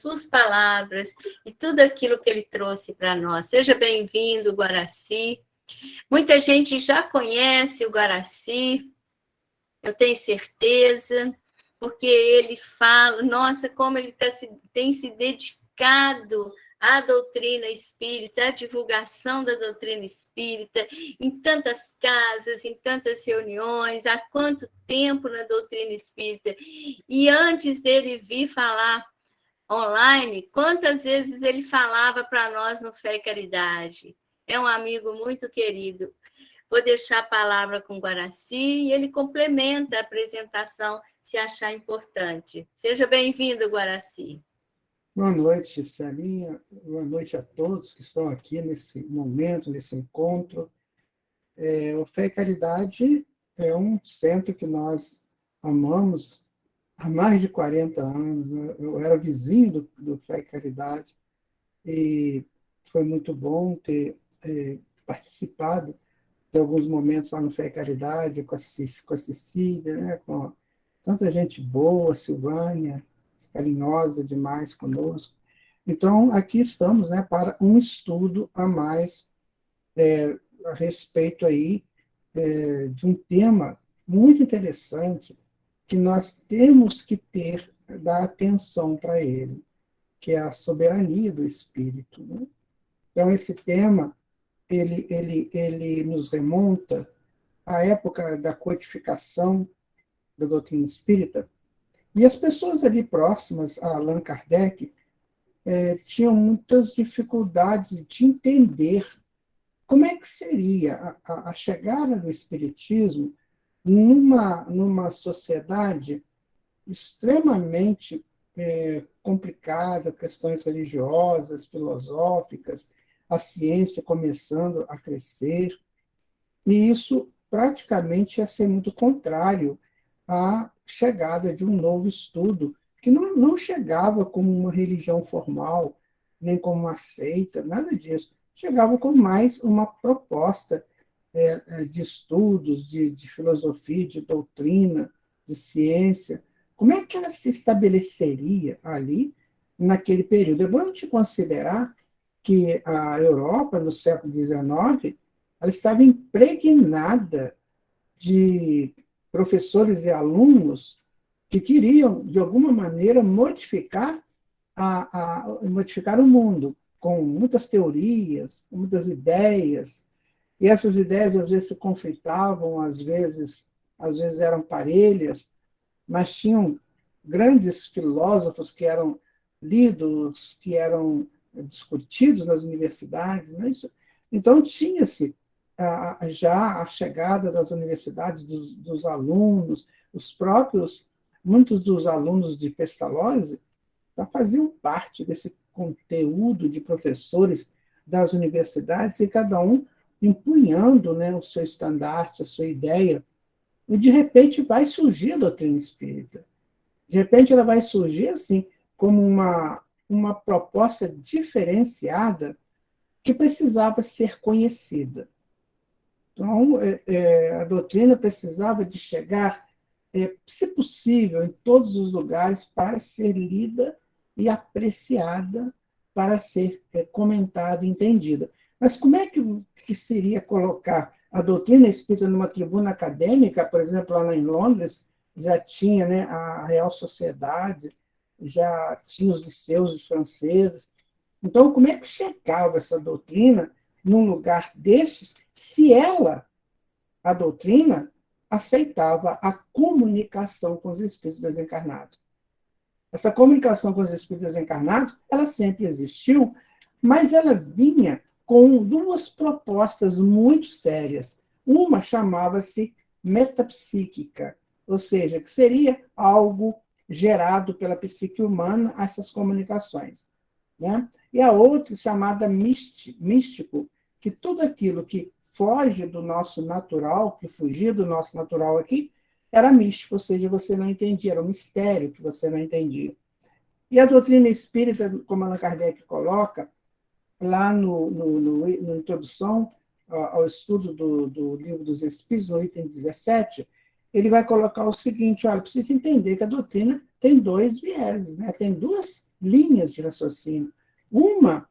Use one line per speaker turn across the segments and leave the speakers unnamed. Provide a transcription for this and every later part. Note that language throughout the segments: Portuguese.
suas palavras e tudo aquilo que ele trouxe para nós. Seja bem-vindo, Guaraci. Muita gente já conhece o Guaraci, eu tenho certeza, porque ele fala, nossa, como ele tem se dedicado à doutrina espírita, à divulgação da doutrina espírita, em tantas casas, em tantas reuniões, há quanto tempo na doutrina espírita. E antes dele vir falar online, quantas vezes ele falava para nós no Fé e Caridade. É um amigo muito querido. Vou deixar a palavra com o Guaraci e ele complementa a apresentação, se achar importante. Seja bem-vindo, Guaraci.
Boa noite, Celinha. Boa noite a todos que estão aqui nesse momento, nesse encontro. O Fé e Caridade é um centro que nós amamos há mais de 40 anos. Eu era vizinho do Fé e Caridade e foi muito bom ter participado de alguns momentos lá no Fé e Caridade, com a Cecília, né, com tanta gente boa, Silvânia, carinhosa demais conosco. Então, aqui estamos, né, para um estudo a mais a respeito aí de um tema muito interessante que nós temos que dar atenção para ele, que é a soberania do espírito, né? Então, esse tema, ele nos remonta à época da codificação da doutrina espírita, e as pessoas ali próximas a Allan Kardec tinham muitas dificuldades de entender como é que seria a chegada do Espiritismo numa sociedade extremamente complicada, questões religiosas, filosóficas, a ciência começando a crescer, e isso praticamente ia ser muito contrário à chegada de um novo estudo, que não chegava como uma religião formal, nem como uma seita, nada disso. Chegava como mais uma proposta de estudos, de filosofia, de doutrina, de ciência. Como é que ela se estabeleceria ali, naquele período? É bom a gente considerar que a Europa, no século XIX, ela estava impregnada de professores e alunos que queriam, de alguma maneira, modificar o mundo, com muitas teorias, muitas ideias, e essas ideias às vezes se conflitavam, às vezes eram parelhas, mas tinham grandes filósofos que eram lidos, que eram discutidos nas universidades, né? Então tinha-se já a chegada das universidades, dos alunos, muitos dos alunos de Pestalozzi já faziam parte desse conteúdo de professores das universidades, e cada um empunhando, né, o seu estandarte, a sua ideia, e de repente vai surgir a doutrina espírita. De repente ela vai surgir assim, como uma proposta diferenciada que precisava ser conhecida. Então, a doutrina precisava de chegar, se possível, em todos os lugares para ser lida e apreciada, para ser comentada e entendida. Mas como é que seria colocar a doutrina espírita numa tribuna acadêmica? Por exemplo, lá em Londres, já tinha, né, a Real Sociedade, já tinha os liceus franceses. Então, como é que chegava essa doutrina num lugar desses, se a doutrina, aceitava a comunicação com os espíritos desencarnados? Essa comunicação com os espíritos desencarnados, ela sempre existiu, mas ela vinha com duas propostas muito sérias. Uma chamava-se metapsíquica, ou seja, que seria algo gerado pela psique humana, essas comunicações, né? E a outra chamada místico, que tudo aquilo que foge do nosso natural, que fugia do nosso natural aqui, era místico, ou seja, você não entendia, era um mistério que você não entendia. E a doutrina espírita, como Allan Kardec coloca, lá na introdução ao estudo do Livro dos Espíritos, no item 17, ele vai colocar o seguinte: olha, precisa entender que a doutrina tem dois vieses, né? Tem duas linhas de raciocínio. Uma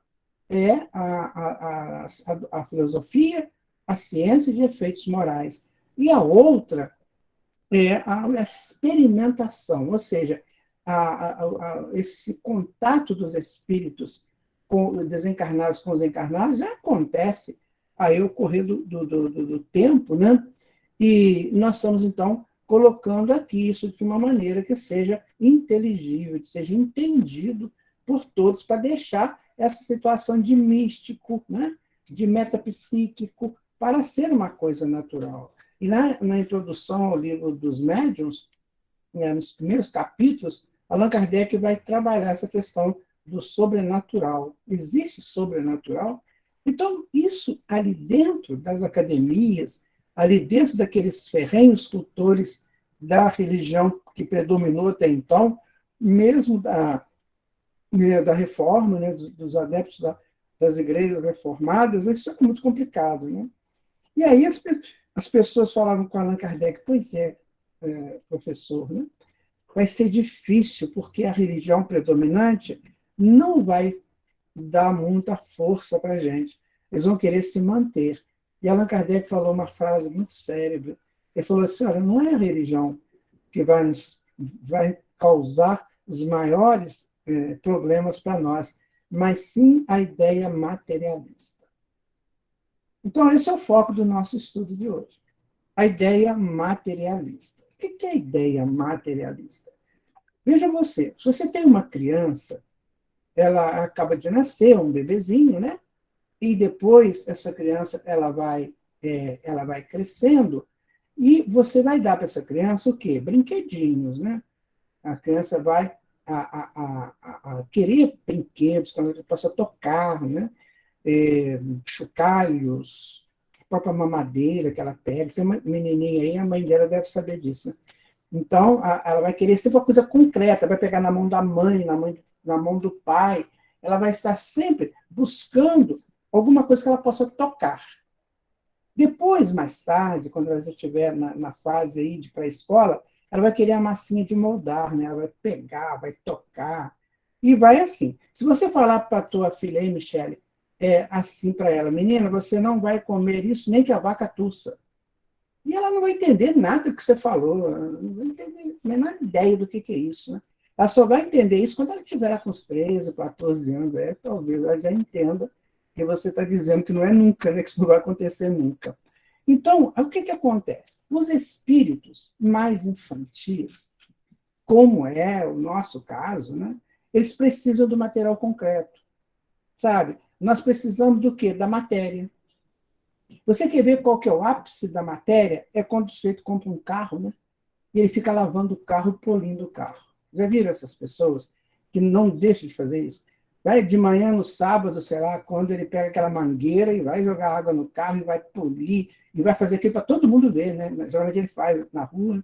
é a filosofia, a ciência de efeitos morais. E a outra é a experimentação, ou seja, esse contato dos espíritos desencarnados com os encarnados já acontece aí ao correr do tempo, né? E nós estamos, então, colocando aqui isso de uma maneira que seja inteligível, que seja entendido por todos, para deixar essa situação de místico, né? De metapsíquico, para ser uma coisa natural. E na introdução ao livro dos médiuns, nos primeiros capítulos, Allan Kardec vai trabalhar essa questão do sobrenatural. Existe sobrenatural? Então, isso ali dentro das academias, ali dentro daqueles ferrenhos tutores da religião que predominou até então, mesmo da reforma, né, dos adeptos das igrejas reformadas, isso é muito complicado. Né? E aí as pessoas falavam com Allan Kardec, pois é, professor, né? Vai ser difícil, porque a religião predominante não vai dar muita força para a gente. Eles vão querer se manter. E Allan Kardec falou uma frase muito célebre. Ele falou assim, olha, não é a religião que vai causar os maiores problemas para nós, mas sim a ideia materialista. Então, esse é o foco do nosso estudo de hoje. A ideia materialista. O que é a ideia materialista? Veja você, se você tem uma criança, ela acaba de nascer, um bebezinho, né? E depois essa criança ela vai crescendo e você vai dar para essa criança o quê? Brinquedinhos, né? A criança vai a querer brinquedos, que ela possa tocar, né? Chocalhos, a própria mamadeira que ela pega. Tem uma menininha aí, a mãe dela deve saber disso. Né? Então, ela vai querer sempre uma coisa concreta, vai pegar na mão da mãe, na mão do pai, ela vai estar sempre buscando alguma coisa que ela possa tocar. Depois, mais tarde, quando ela já estiver na fase aí de pré-escola, ela vai querer a massinha de moldar, né? Ela vai pegar, vai tocar, e vai assim. Se você falar para a tua filha aí, Michele, assim para ela, menina, você não vai comer isso nem que a vaca tussa. E ela não vai entender nada do que você falou, não vai entender a menor ideia do que é isso. Né? Ela só vai entender isso quando ela estiver com uns 13, 14 anos, talvez ela já entenda que você está dizendo que não é nunca, né? Que isso não vai acontecer nunca. Então, o que acontece? Os espíritos mais infantis, como é o nosso caso, né? Eles precisam do material concreto, sabe? Nós precisamos do quê? Da matéria. Você quer ver qual que é o ápice da matéria? É quando o sujeito compra um carro, né? E ele fica lavando o carro, polindo o carro. Já viram essas pessoas que não deixam de fazer isso? Vai de manhã no sábado, sei lá, quando ele pega aquela mangueira e vai jogar água no carro e vai polir, e vai fazer aquilo para todo mundo ver, né? Geralmente ele faz na rua.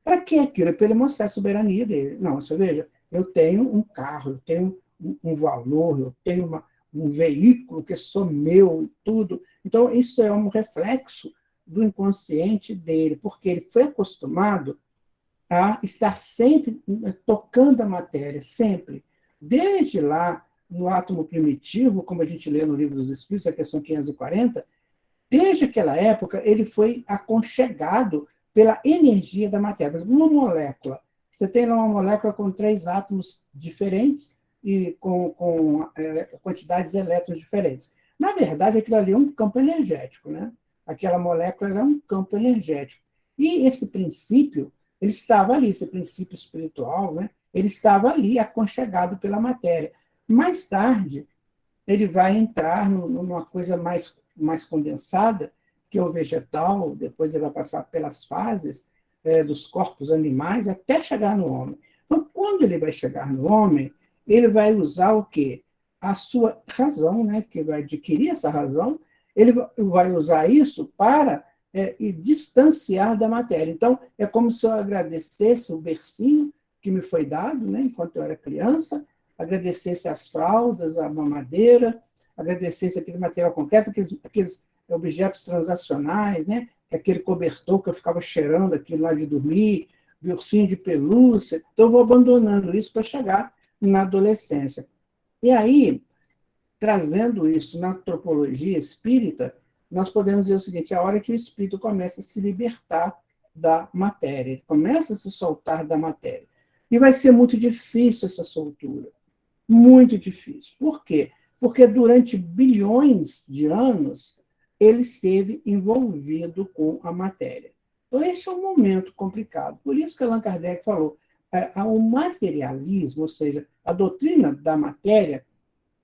Para que aquilo? É para ele mostrar a soberania dele. Não, você veja, eu tenho um carro, eu tenho um valor, eu tenho um veículo que sou meu e tudo. Então, isso é um reflexo do inconsciente dele, porque ele foi acostumado a estar sempre tocando a matéria, sempre. Desde lá, no átomo primitivo, como a gente lê no Livro dos Espíritos, a questão 540, desde aquela época, ele foi aconchegado pela energia da matéria. Por exemplo, uma molécula. Você tem lá uma molécula com 3 átomos diferentes e com quantidades de elétrons diferentes. Na verdade, aquilo ali é um campo energético. Né? Aquela molécula é um campo energético. E esse princípio, ele estava ali, esse princípio espiritual, né? Ele estava ali, aconchegado pela matéria. Mais tarde, ele vai entrar numa coisa mais condensada, que é o vegetal, depois ele vai passar pelas fases dos corpos animais, até chegar no homem. Então, quando ele vai chegar no homem, ele vai usar o quê? A sua razão, né? Que vai adquirir essa razão, ele vai usar isso para distanciar da matéria. Então, é como se eu agradecesse o bercinho que me foi dado, né, enquanto eu era criança, agradecesse as fraldas, a mamadeira, agradecesse aquele material concreto, aqueles objetos transacionais, né, aquele cobertor que eu ficava cheirando aquilo lá de dormir, ursinho de pelúcia. Então, eu vou abandonando isso para chegar na adolescência. E aí, trazendo isso na antropologia espírita, nós podemos dizer o seguinte: a hora que o espírito começa a se libertar da matéria, ele começa a se soltar da matéria. E vai ser muito difícil essa soltura, muito difícil. Por quê? Porque durante bilhões de anos ele esteve envolvido com a matéria. Então, esse é um momento complicado. Por isso que Allan Kardec falou, o materialismo, ou seja, a doutrina da matéria,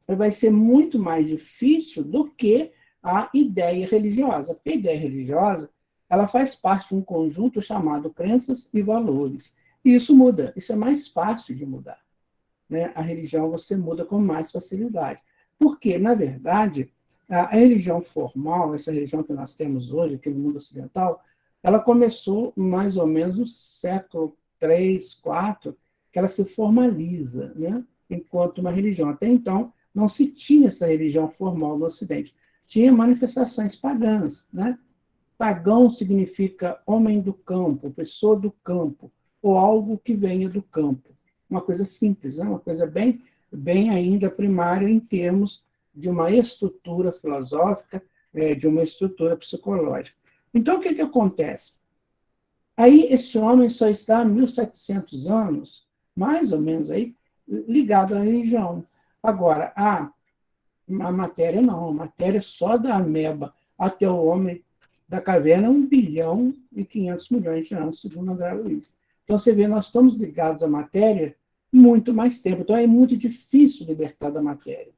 vai ser muito mais difícil do que a ideia religiosa. Porque a ideia religiosa, ela faz parte de um conjunto chamado crenças e valores. E isso muda, isso é mais fácil de mudar. Né? A religião você muda com mais facilidade. Porque, na verdade, a religião formal, essa religião que nós temos hoje, aqui no mundo ocidental, ela começou mais ou menos no século III, IV, que ela se formaliza, né? Enquanto uma religião. Até então, não se tinha essa religião formal no Ocidente. Tinha manifestações pagãs. Né? Pagão significa homem do campo, pessoa do campo, ou algo que venha do campo. Uma coisa simples, né? Uma coisa bem ainda primária em termos de uma estrutura filosófica, de uma estrutura psicológica. Então, o que acontece? Aí, esse homem só está há 1.700 anos, mais ou menos, aí, ligado à religião. Agora, a matéria não, a matéria só da ameba até o homem da caverna é 1.500.000.000 de anos, segundo André Luiz. Então, você vê, nós estamos ligados à matéria muito mais tempo. Então, é muito difícil libertar da matéria.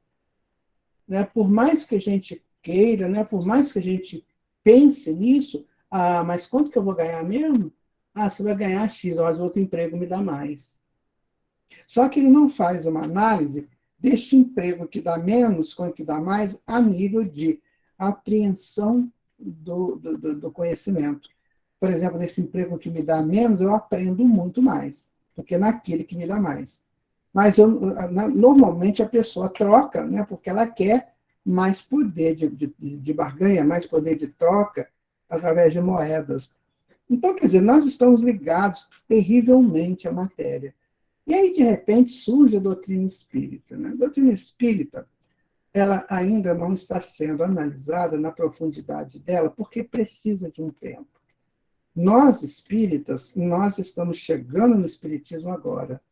Né? Por mais que a gente queira, né? Por mais que a gente pense nisso, mas quanto que eu vou ganhar mesmo? Você vai ganhar X, mas outro emprego me dá mais. Só que ele não faz uma análise deste emprego que dá menos com o que dá mais a nível de apreensão do conhecimento. Por exemplo, nesse emprego que me dá menos, eu aprendo muito mais do que naquele que me dá mais. Mas normalmente a pessoa troca, né, porque ela quer mais poder de barganha, mais poder de troca através de moedas. Então, quer dizer, nós estamos ligados terrivelmente à matéria. E aí, de repente, surge a doutrina espírita. Né? A doutrina espírita, ela ainda não está sendo analisada na profundidade dela, porque precisa de um tempo. Nós, espíritas, nós estamos chegando no espiritismo agora.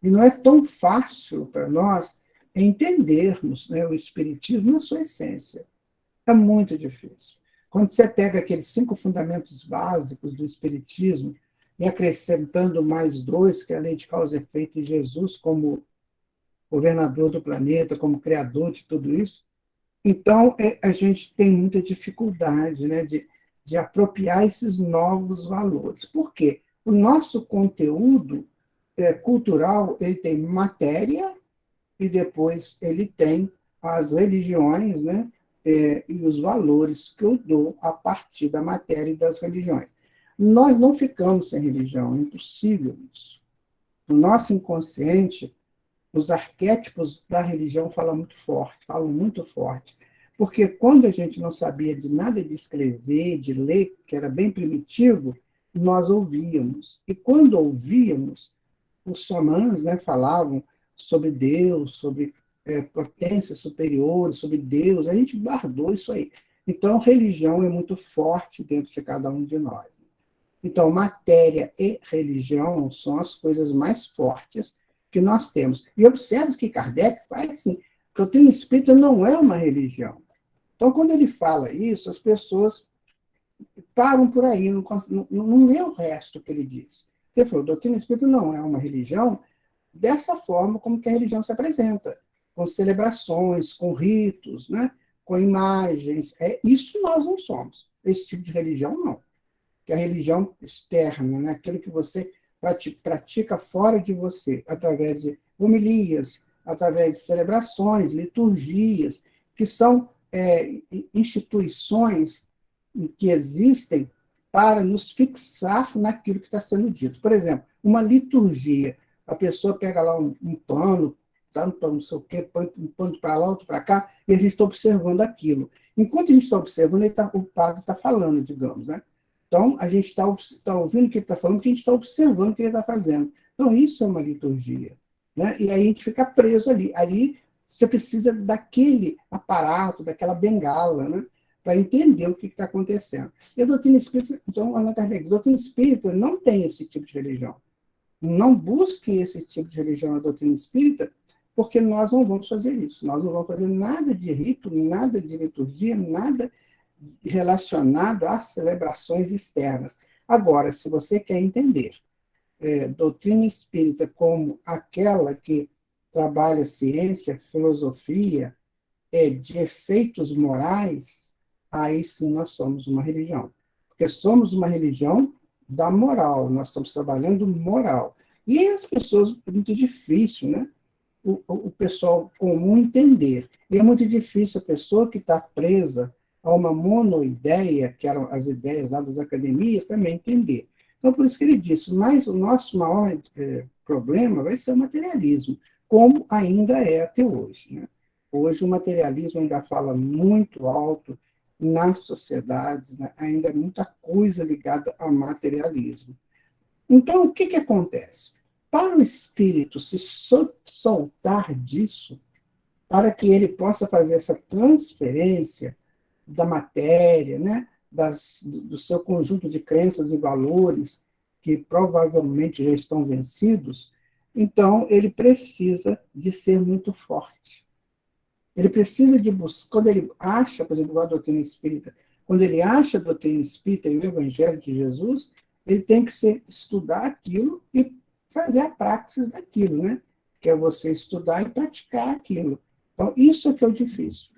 E não é tão fácil para nós entendermos, né, o espiritismo na sua essência. É muito difícil. Quando você pega aqueles 5 fundamentos básicos do espiritismo e acrescentando mais 2, que é a lei de causa e efeito, e Jesus como governador do planeta, como criador de tudo isso, então a gente tem muita dificuldade, né, de apropriar esses novos valores. Por quê? O nosso conteúdo cultural, ele tem matéria e depois ele tem as religiões, né, e os valores que eu dou a partir da matéria e das religiões. Nós não ficamos sem religião, é impossível isso. No nosso inconsciente, os arquétipos da religião falam muito forte. Porque quando a gente não sabia de nada de escrever, de ler, que era bem primitivo, nós ouvíamos. E quando ouvíamos, os xamãs, né, falavam sobre Deus, sobre potências superiores, sobre Deus, a gente guardou isso aí. Então, religião é muito forte dentro de cada um de nós. Então, matéria e religião são as coisas mais fortes que nós temos. E observe que Kardec faz assim, que o doutrina espírita não é uma religião. Então, quando ele fala isso, as pessoas param por aí, não lê o resto que ele diz. Ele falou, doutrina espírita não é uma religião dessa forma como que a religião se apresenta, com celebrações, com ritos, né? Com imagens. Isso nós não somos. Esse tipo de religião, não. Que é a religião externa, né? Aquilo que você pratica fora de você, através de homilias, através de celebrações, liturgias, que são instituições que existem para nos fixar naquilo que está sendo dito. Por exemplo, uma liturgia. A pessoa pega lá um pano, tanto não sei o quê, põe um pano para lá, outro para cá, e a gente está observando aquilo. Enquanto a gente está observando, o padre está falando, digamos, né? Então, a gente está ouvindo o que ele está falando, porque a gente está observando o que ele está fazendo. Então, isso é uma liturgia. né? E aí a gente fica preso ali. Ali você precisa daquele aparato, daquela bengala, né? Para entender o que está acontecendo. E a doutrina espírita, então, Allan Kardec, a doutrina espírita não tem esse tipo de religião. Não busque esse tipo de religião na doutrina espírita, porque nós não vamos fazer isso. Nós não vamos fazer nada de rito, nada de liturgia, nada relacionado às celebrações externas. Agora, se você quer entender doutrina espírita como aquela que trabalha ciência, filosofia, de efeitos morais, aí sim nós somos uma religião. Porque somos uma religião da moral, nós estamos trabalhando moral. E as pessoas, é muito difícil, né? O pessoal comum entender. E é muito difícil a pessoa que está presa a uma monoideia, que eram as ideias lá das academias, também entender. Então, por isso que ele disse, mas o nosso maior problema vai ser o materialismo, como ainda é até hoje, né? Hoje o materialismo ainda fala muito alto nas sociedades, né? Ainda é muita coisa ligada ao materialismo. Então, o que acontece? Para o espírito se soltar disso, para que ele possa fazer essa transferência da matéria, né? Do seu conjunto de crenças e valores, que provavelmente já estão vencidos, então ele precisa de ser muito forte. Ele precisa de buscar, quando ele acha, por exemplo, a doutrina espírita, quando ele acha a doutrina espírita e o evangelho de Jesus, ele tem que estudar aquilo e fazer a praxis daquilo, né? Que é você estudar e praticar aquilo. Então, isso é que é o difícil.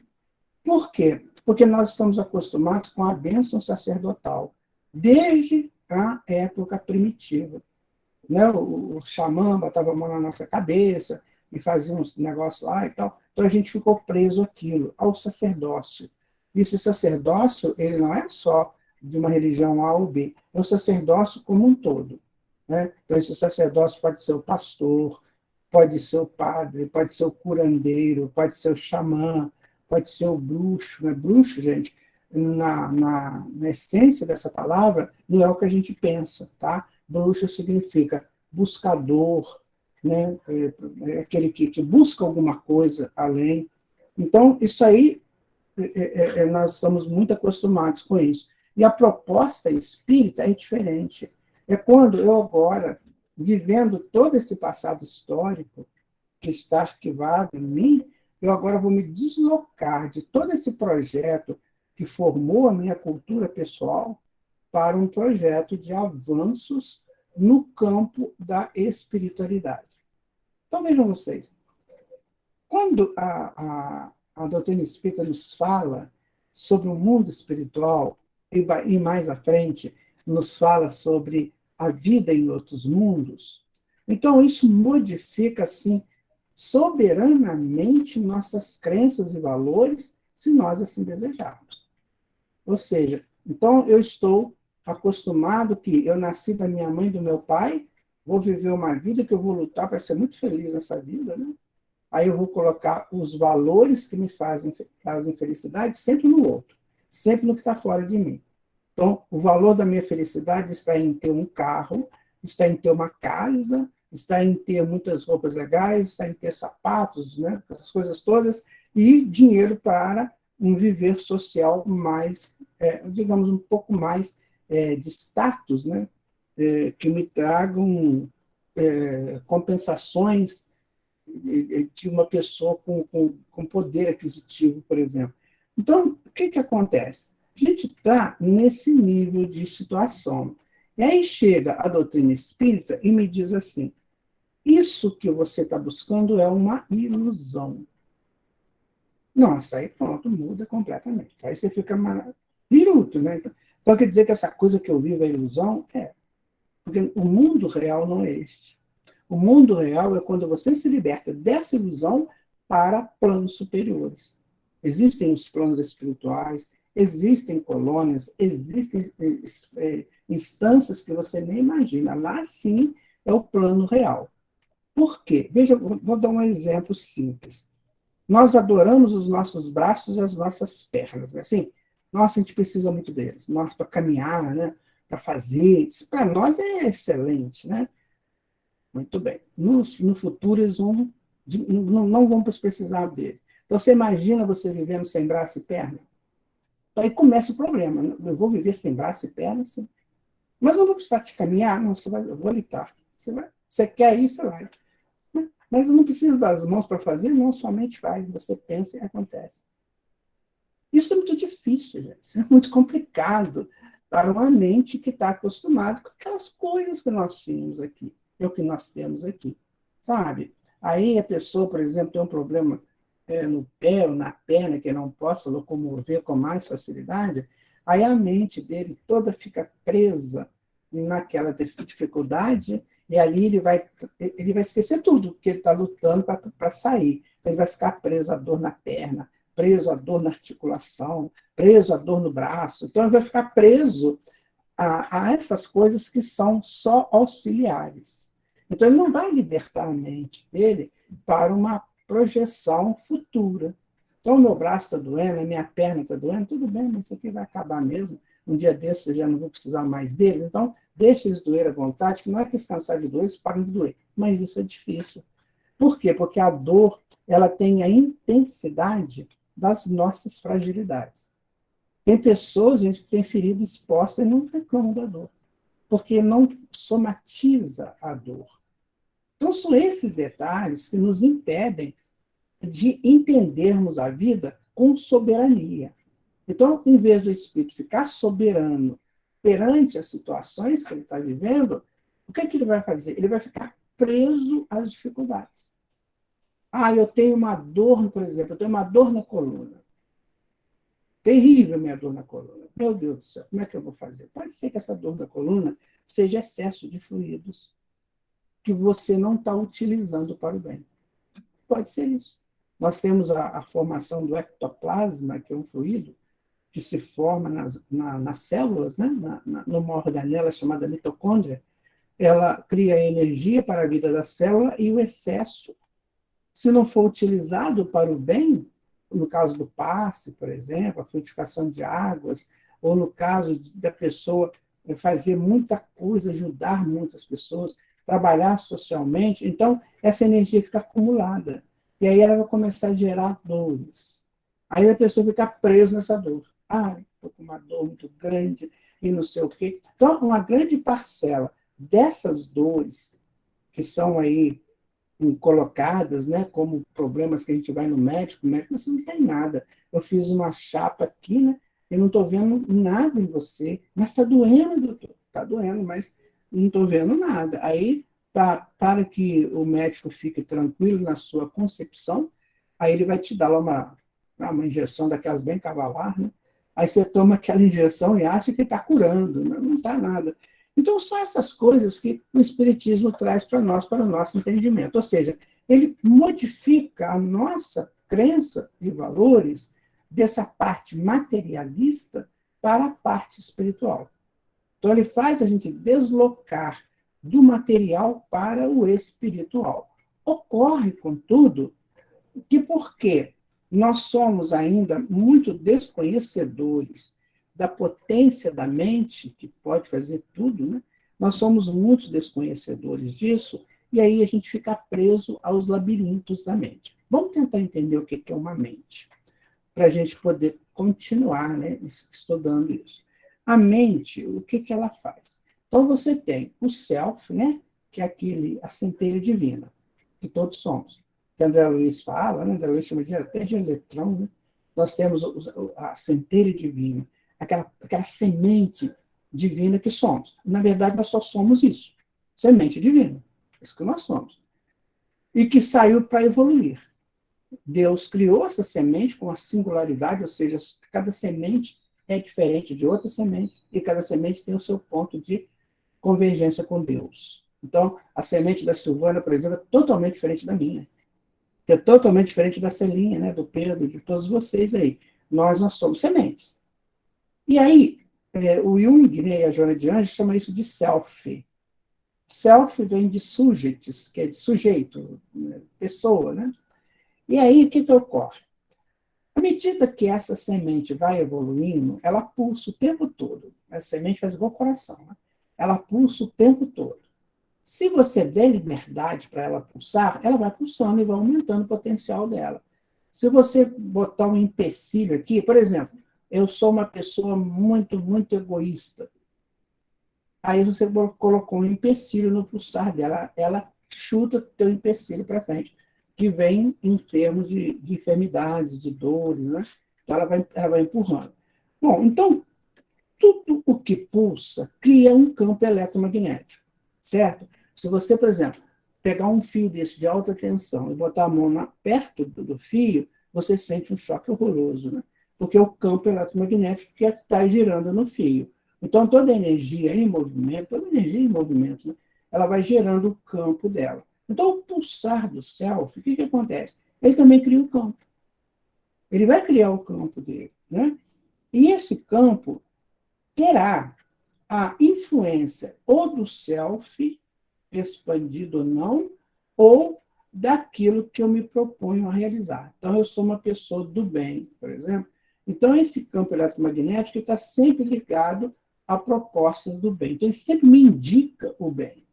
Por quê? Porque nós estamos acostumados com a bênção sacerdotal, desde a época primitiva, né? O xamã botava a mão na nossa cabeça e fazia uns negócios lá e tal. Então a gente ficou preso àquilo, ao sacerdócio. E esse sacerdócio, ele não é só de uma religião A ou B, é o sacerdócio como um todo, né? Então esse sacerdócio pode ser o pastor, pode ser o padre, pode ser o curandeiro, pode ser o xamã, pode ser o bruxo. Né? Bruxo, gente, na essência dessa palavra, não é o que a gente pensa, tá? Bruxo significa buscador, né? É aquele que busca alguma coisa além. Então, isso aí, nós estamos muito acostumados com isso. E a proposta espírita é diferente. É quando eu agora, vivendo todo esse passado histórico que está arquivado em mim, eu agora vou me deslocar de todo esse projeto que formou a minha cultura pessoal para um projeto de avanços no campo da espiritualidade. Então, vejam vocês, quando a doutrina espírita nos fala sobre o mundo espiritual, e mais à frente nos fala sobre a vida em outros mundos, então isso modifica, assim, soberanamente nossas crenças e valores, se nós assim desejarmos. Ou seja, então eu estou acostumado que eu nasci da minha mãe e do meu pai, vou viver uma vida que eu vou lutar para ser muito feliz nessa vida, né? Aí eu vou colocar os valores que me fazem felicidade sempre no outro, sempre no que está fora de mim. Então, o valor da minha felicidade está em ter um carro, está em ter uma casa, está em ter muitas roupas legais, está em ter sapatos, né? Essas coisas todas, e dinheiro para um viver social mais, digamos, um pouco mais de status, né? Que me tragam compensações de uma pessoa com poder aquisitivo, por exemplo. Então, o que acontece? A gente está nesse nível de situação. E aí chega a doutrina espírita e me diz assim, isso que você está buscando é uma ilusão. Nossa, aí pronto, muda completamente. Aí você fica piruto, né? Então, quer dizer que essa coisa que eu vivo é ilusão? É. Porque o mundo real não é este. O mundo real é quando você se liberta dessa ilusão para planos superiores. Existem os planos espirituais, existem colônias, existem instâncias que você nem imagina. Lá, sim, é o plano real. Por quê? Veja, vou dar um exemplo simples. Nós adoramos os nossos braços e as nossas pernas. Né? Assim, nossa, a gente precisa muito deles. Nós, para caminhar, né? Para fazer. Isso para nós é excelente, né? Muito bem. No futuro, eles não vão precisar dele. Então, você imagina você vivendo sem braço e perna? Então, aí começa o problema. Eu vou viver sem braço e perna, sim. Mas eu não vou precisar te caminhar, não, eu vou litar. Você quer ir, você vai. Mas eu não preciso das mãos para fazer, não, somente faz. Você pensa e acontece. Isso é muito difícil, gente. Isso é muito complicado para uma mente que está acostumada com aquelas coisas que nós tínhamos aqui, é o que nós temos aqui, sabe? Aí a pessoa, por exemplo, tem um problema no pé ou na perna, que não possa locomover com mais facilidade, aí a mente dele toda fica presa naquela dificuldade, e ali ele vai esquecer tudo, que ele está lutando para sair. Então, ele vai ficar preso à dor na perna, preso à dor na articulação, preso à dor no braço. Então, ele vai ficar preso a essas coisas que são só auxiliares. Então, ele não vai libertar a mente dele para uma projeção futura. Então, o meu braço está doendo, a minha perna está doendo, tudo bem, mas isso aqui vai acabar mesmo. Um dia desses eu já não vou precisar mais deles. Então, deixe eles doer à vontade, que não é que se cansar de doer, eles param de doer. Mas isso é difícil. Por quê? Porque a dor ela tem a intensidade das nossas fragilidades. Tem pessoas, gente, que tem ferida exposta e não reclamam da dor, porque não somatiza a dor. Então, são esses detalhes que nos impedem de entendermos a vida com soberania. Então, em vez do espírito ficar soberano perante as situações que ele está vivendo, o que é que ele vai fazer? Ele vai ficar preso às dificuldades. Eu tenho uma dor, por exemplo, eu tenho uma dor na coluna. Terrível minha dor na coluna. Meu Deus do céu, como é que eu vou fazer? Pode ser que essa dor da coluna seja excesso de fluidos que você não está utilizando para o bem. Pode ser isso. Nós temos a formação do ectoplasma, que é um fluido que se forma nas células, né? Numa organela chamada mitocôndria. Ela cria energia para a vida da célula e o excesso, se não for utilizado para o bem, no caso do passe, por exemplo, a fluidificação de águas, ou no caso da pessoa fazer muita coisa, ajudar muitas pessoas, trabalhar socialmente, então essa energia fica acumulada. E aí ela vai começar a gerar dores. Aí a pessoa fica presa nessa dor. Estou com uma dor muito grande e não sei o quê. Então, uma grande parcela dessas dores, que são aí colocadas, né, como problemas que a gente vai no médico, o médico, você não tem nada. Eu fiz uma chapa aqui, né, eu não estou vendo nada em você, mas está doendo, doutor. Está doendo, mas não estou vendo nada. Aí, para que o médico fique tranquilo na sua concepção, aí ele vai te dar lá uma injeção daquelas bem cavalar, né? Aí você toma aquela injeção e acha que está curando, não está nada. Então, são essas coisas que o Espiritismo traz para nós, para o nosso entendimento. Ou seja, ele modifica a nossa crença e valores dessa parte materialista para a parte espiritual. Então, ele faz a gente deslocar do material para o espiritual. Ocorre, contudo, que porque nós somos ainda muito desconhecedores da potência da mente, que pode fazer tudo, né? Nós somos muito desconhecedores disso, e aí a gente fica preso aos labirintos da mente. Vamos tentar entender o que é uma mente, para a gente poder continuar, né, estudando isso. A mente, o que ela faz? Então, você tem o self, né, que é a centelha divina, que todos somos. Que André Luiz fala, né? André Luiz chama até de eletrão, né? Nós temos a centelha divina, aquela semente divina que somos. Na verdade, nós só somos isso, semente divina, isso que nós somos. E que saiu para evoluir. Deus criou essa semente com a singularidade, ou seja, cada semente é diferente de outra semente, e cada semente tem o seu ponto de convergência com Deus. Então, a semente da Silvana, por exemplo, é totalmente diferente da minha, que é totalmente diferente da Celinha, né, do Pedro, de todos vocês aí. Nós somos sementes. E aí, o Jung, né, e a Joana de Anjos chama isso de self. Self vem de subjects, que é de sujeito, né, pessoa, né? E aí, o que ocorre? À medida que essa semente vai evoluindo, ela pulsa o tempo todo. A semente faz igual o coração, né? Ela pulsa o tempo todo. Se você der liberdade para ela pulsar, ela vai pulsando e vai aumentando o potencial dela. Se você botar um empecilho aqui, por exemplo, eu sou uma pessoa muito, muito egoísta. Aí você colocou um empecilho no pulsar dela, ela chuta o teu empecilho para frente, que vem em termos de enfermidades, de dores, né? Então ela vai empurrando. Bom, então, tudo o que pulsa cria um campo eletromagnético, certo? Se você, por exemplo, pegar um fio desse de alta tensão e botar a mão perto do fio, você sente um choque horroroso, né? Porque é o campo eletromagnético que está girando no fio. Então, toda energia em movimento, né, ela vai gerando o campo dela. Então, o pulsar do self, o que acontece? Ele também cria o campo. Ele vai criar o campo dele, né? E esse campo terá a influência ou do self, expandido ou não, ou daquilo que eu me proponho a realizar. Então, eu sou uma pessoa do bem, por exemplo. Então, esse campo eletromagnético está sempre ligado a propostas do bem. Então, ele sempre me indica o bem.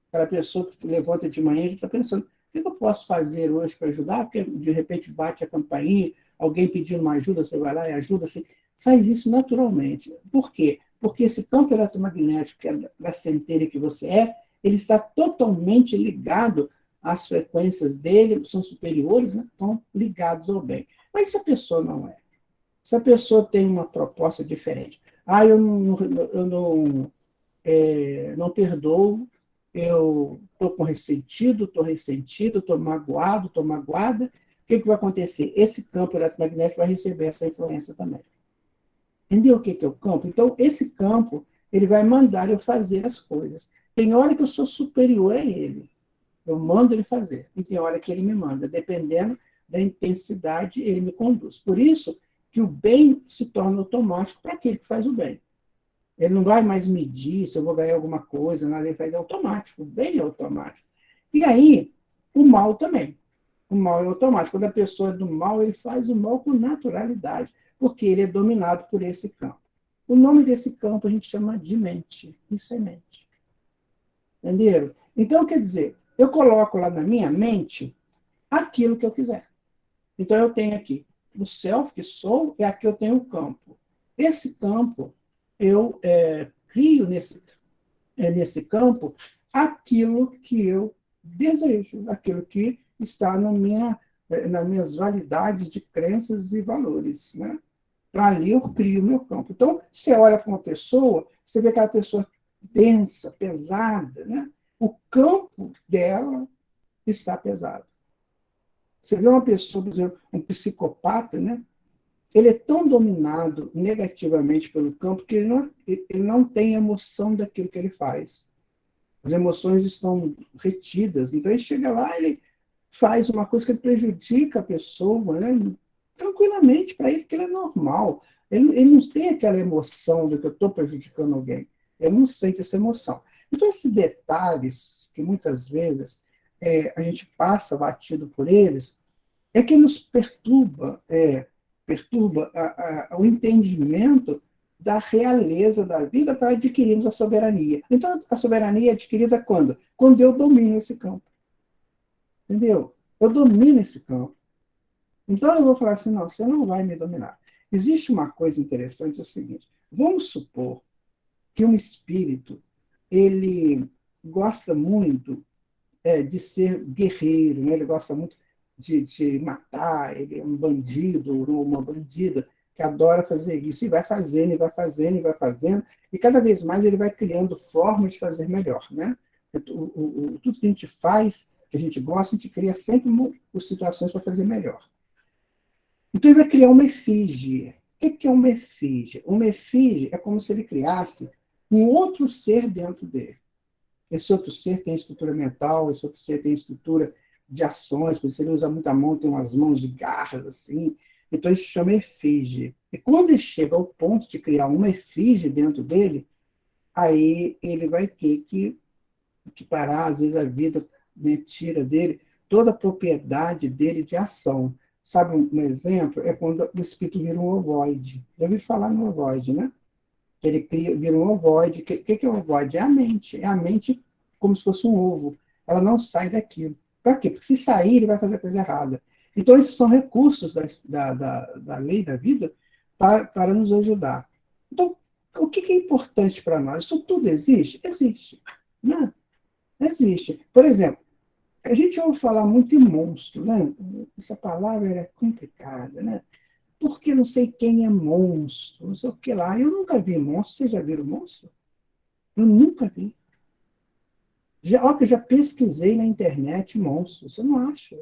Aquela pessoa que levanta de manhã e está pensando, o que eu posso fazer hoje para ajudar? Porque, de repente, bate a campainha, alguém pedindo uma ajuda, você vai lá e ajuda. Você faz isso naturalmente. Por quê? Porque esse campo eletromagnético, que é da centelha que você é, ele está totalmente ligado às frequências dele, são superiores, né? Estão ligados ao bem. Mas se a pessoa não é? Se a pessoa tem uma proposta diferente, eu não perdoo, eu estou ressentido, estou magoado, estou magoada, o que vai acontecer? Esse campo eletromagnético vai receber essa influência também. Entendeu o que é o campo? Então, esse campo, ele vai mandar eu fazer as coisas. Tem hora que eu sou superior a ele, eu mando ele fazer, e tem hora que ele me manda, dependendo da intensidade, ele me conduz. Por isso que o bem se torna automático para aquele que faz o bem. Ele não vai mais medir se eu vou ganhar alguma coisa, nada, ele faz automático, bem automático. E aí, o mal também. O mal é automático. Quando a pessoa é do mal, ele faz o mal com naturalidade, porque ele é dominado por esse campo. O nome desse campo a gente chama de mente. Isso é mente. Entenderam? Então, quer dizer, eu coloco lá na minha mente aquilo que eu quiser. Então, eu tenho aqui o self que sou, e aqui eu tenho o campo. Esse campo, eu crio nesse campo aquilo que eu desejo, aquilo que está nas minhas validades de crenças e valores. Né? Ali eu crio o meu campo. Então, você olha para uma pessoa, você vê aquela pessoa densa, pesada, né? O campo dela está pesado. Você vê uma pessoa, por exemplo, um psicopata, né? Ele é tão dominado negativamente pelo campo que ele não tem emoção daquilo que ele faz. As emoções estão retidas. Então, ele chega lá, ele faz uma coisa que prejudica a pessoa, né? Tranquilamente, para ele, que ele é normal. Ele não tem aquela emoção de que eu estou prejudicando alguém. Ele não sente essa emoção. Então, esses detalhes, que muitas vezes a gente passa batido por eles, é que nos perturba o entendimento da realeza da vida para adquirirmos a soberania. Então, a soberania é adquirida quando? Quando eu domino esse campo. Entendeu? Eu domino esse campo. Então, eu vou falar assim, não, você não vai me dominar. Existe uma coisa interessante, é o seguinte, vamos supor que um espírito, ele gosta muito de ser guerreiro, né? Ele gosta muito de matar, ele é um bandido ou uma bandida que adora fazer isso, e vai fazendo, e vai fazendo, e vai fazendo, e cada vez mais ele vai criando formas de fazer melhor. Né? Tudo que a gente faz, que a gente gosta, a gente cria sempre situações para fazer melhor. Então ele vai criar uma efígie. O que é uma efígie? Uma efígie é como se ele criasse um outro ser dentro dele. Esse outro ser tem estrutura mental, esse outro ser tem estrutura de ações, porque se ele usa muita mão, tem umas mãos de garras, assim. Então, isso se chama efígie. E quando ele chega ao ponto de criar uma efígie dentro dele, aí ele vai ter que parar, às vezes a vida, né, tira dele toda a propriedade dele de ação. Sabe um exemplo? É quando o espírito vira um ovoide. Já ouvi falar no ovoide, né? Ele vira um ovoide. O que é um ovoide? É a mente. É a mente como se fosse um ovo. Ela não sai daquilo. Para quê? Porque se sair, ele vai fazer a coisa errada. Então, esses são recursos da lei da vida para nos ajudar. Então, o que é importante para nós? Isso tudo existe? Existe. Né? Existe. Por exemplo, a gente ouve falar muito em monstro, né? Essa palavra é complicada, né? Porque não sei quem é monstro, não sei o que lá. Eu nunca vi monstro. Vocês já viram monstro? Eu nunca vi. Ó, que eu já pesquisei na internet monstro. Você não acha,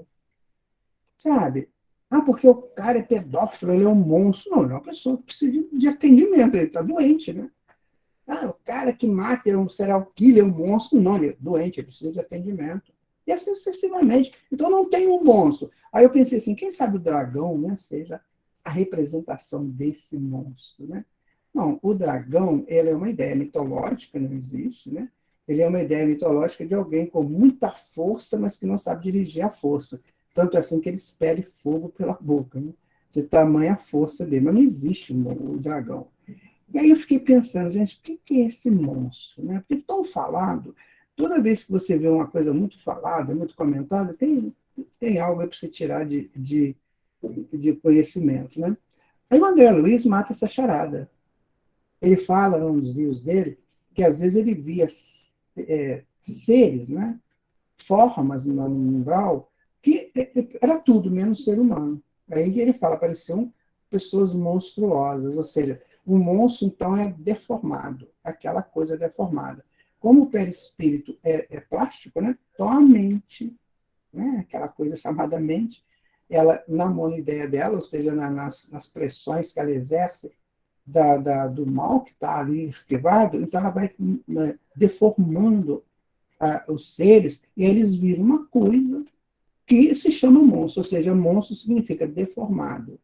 sabe? Ah, porque o cara é pedófilo, ele é um monstro. Não, ele é uma pessoa que precisa de atendimento, ele está doente, né? Ah, o cara que mata é um serial killer, é um monstro. Não, ele é doente, ele precisa de atendimento. E assim sucessivamente. Então não tem um monstro. Aí eu pensei assim, quem sabe o dragão, né, seja a representação desse monstro, né? Não, o dragão, ele é uma ideia mitológica, não existe, né? Ele é uma ideia mitológica de alguém com muita força, mas que não sabe dirigir a força. Tanto assim que ele espere fogo pela boca, né? De tamanha força dele. Mas não existe o dragão. E aí eu fiquei pensando, gente, o que é esse monstro? Né? Porque tão falado, toda vez que você vê uma coisa muito falada, muito comentada, tem algo aí para você tirar de conhecimento. Né? Aí o André Luiz mata essa charada. Ele fala, num dos livros dele, que às vezes ele via seres, né? Formas no umbral, que era tudo menos ser humano. Aí ele fala, pareciam pessoas monstruosas, ou seja, o monstro, então, é deformado, aquela coisa deformada. Como o perispírito é plástico, né? Então a mente, né? Aquela coisa chamada mente, ela, na monoideia dela, ou seja, nas pressões que ela exerce, do mal que está ali esquivado, então ela vai, né, deformando os seres, e eles viram uma coisa que se chama monstro, ou seja, monstro significa deformado,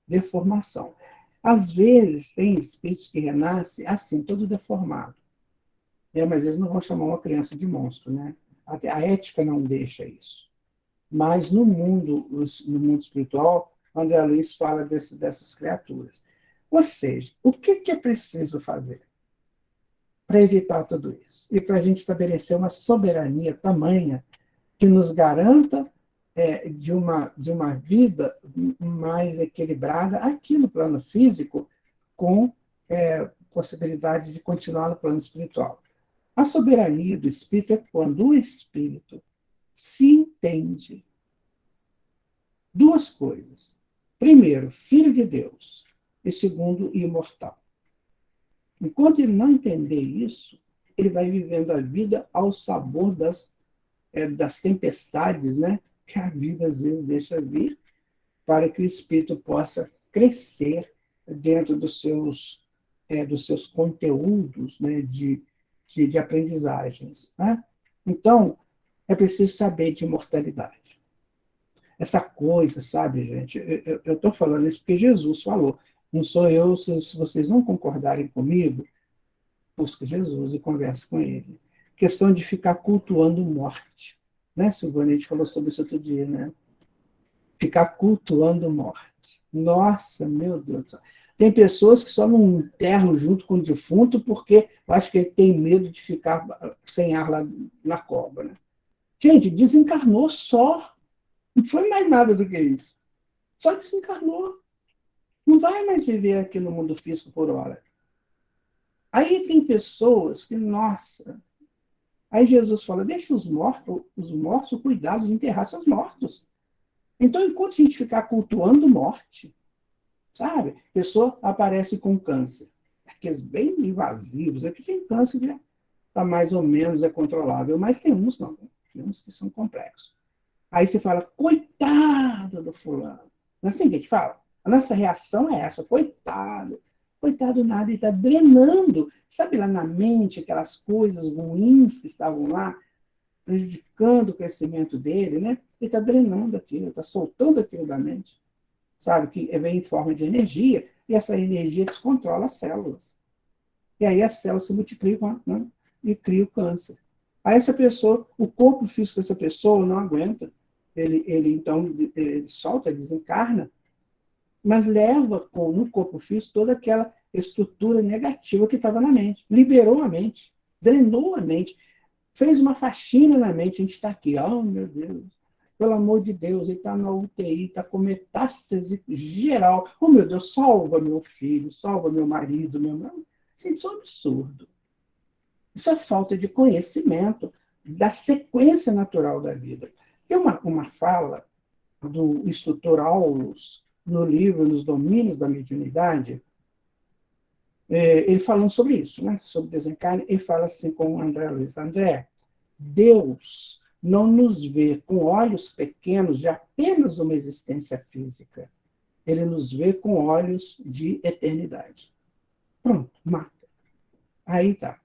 deformação. Às vezes, tem espíritos que renascem assim, todo deformado. Mas eles não vão chamar uma criança de monstro, né? Até a ética não deixa isso. Mas no mundo espiritual, André Luiz fala dessas criaturas. Ou seja, o que é preciso fazer para evitar tudo isso? E para a gente estabelecer uma soberania tamanha que nos garanta de uma vida mais equilibrada aqui no plano físico, com possibilidade de continuar no plano espiritual. A soberania do espírito é quando o espírito se entende duas coisas. Primeiro, filho de Deus, e segundo, imortal. Enquanto ele não entender isso, ele vai vivendo a vida ao sabor das tempestades, né, que a vida às vezes deixa vir, para que o espírito possa crescer dentro dos seus conteúdos, né, de aprendizagens. Né? Então, é preciso saber de imortalidade. Essa coisa, sabe, gente? Eu estou falando isso porque Jesus falou. Não sou eu, se vocês não concordarem comigo, busque Jesus e converse com ele. Questão de ficar cultuando morte. Né, Silvana? A gente falou sobre isso outro dia, né? Ficar cultuando morte. Nossa, meu Deus do céu. Tem pessoas que só não enterram junto com o defunto porque eu acho que ele tem medo de ficar sem ar lá na cova. Né? Gente, desencarnou só. Não foi mais nada do que isso. Só desencarnou. Não vai mais viver aqui no mundo físico por hora. Aí tem pessoas que, nossa. Aí Jesus fala: deixa os mortos cuidar de enterrar seus mortos. Então, enquanto a gente ficar cultuando morte, sabe? A pessoa aparece com câncer. Aqueles bem invasivos. Aqui tem câncer que está mais ou menos controlável, mas tem uns não. Tem uns que são complexos. Aí você fala, coitado do fulano. Não é assim que a gente fala? A nossa reação é essa, coitado. Coitado nada, ele está drenando, sabe, lá na mente, aquelas coisas ruins que estavam lá, prejudicando o crescimento dele, né? Ele está drenando aquilo, está soltando aquilo da mente, sabe? Que vem em forma de energia, e essa energia descontrola as células. E aí as células se multiplicam, né? E cria o câncer. Aí essa pessoa, o corpo físico dessa pessoa não aguenta, então ele solta, desencarna, mas leva no corpo físico toda aquela estrutura negativa que estava na mente. Liberou a mente, drenou a mente. fez uma faxina na mente, a gente está aqui, oh meu Deus, pelo amor de Deus, ele está na UTI, está com metástase geral, oh meu Deus, salva meu filho, salva meu marido, meu irmão. Gente, isso é um absurdo. Isso é falta de conhecimento da sequência natural da vida. Tem uma fala do instrutor Aulus, no livro Nos Domínios da Mediunidade, ele falando sobre isso, né? Sobre desencarne, ele fala assim com o André Luiz: André, Deus não nos vê com olhos pequenos de apenas uma existência física. Ele nos vê com olhos de eternidade. Pronto, mata. Aí tá.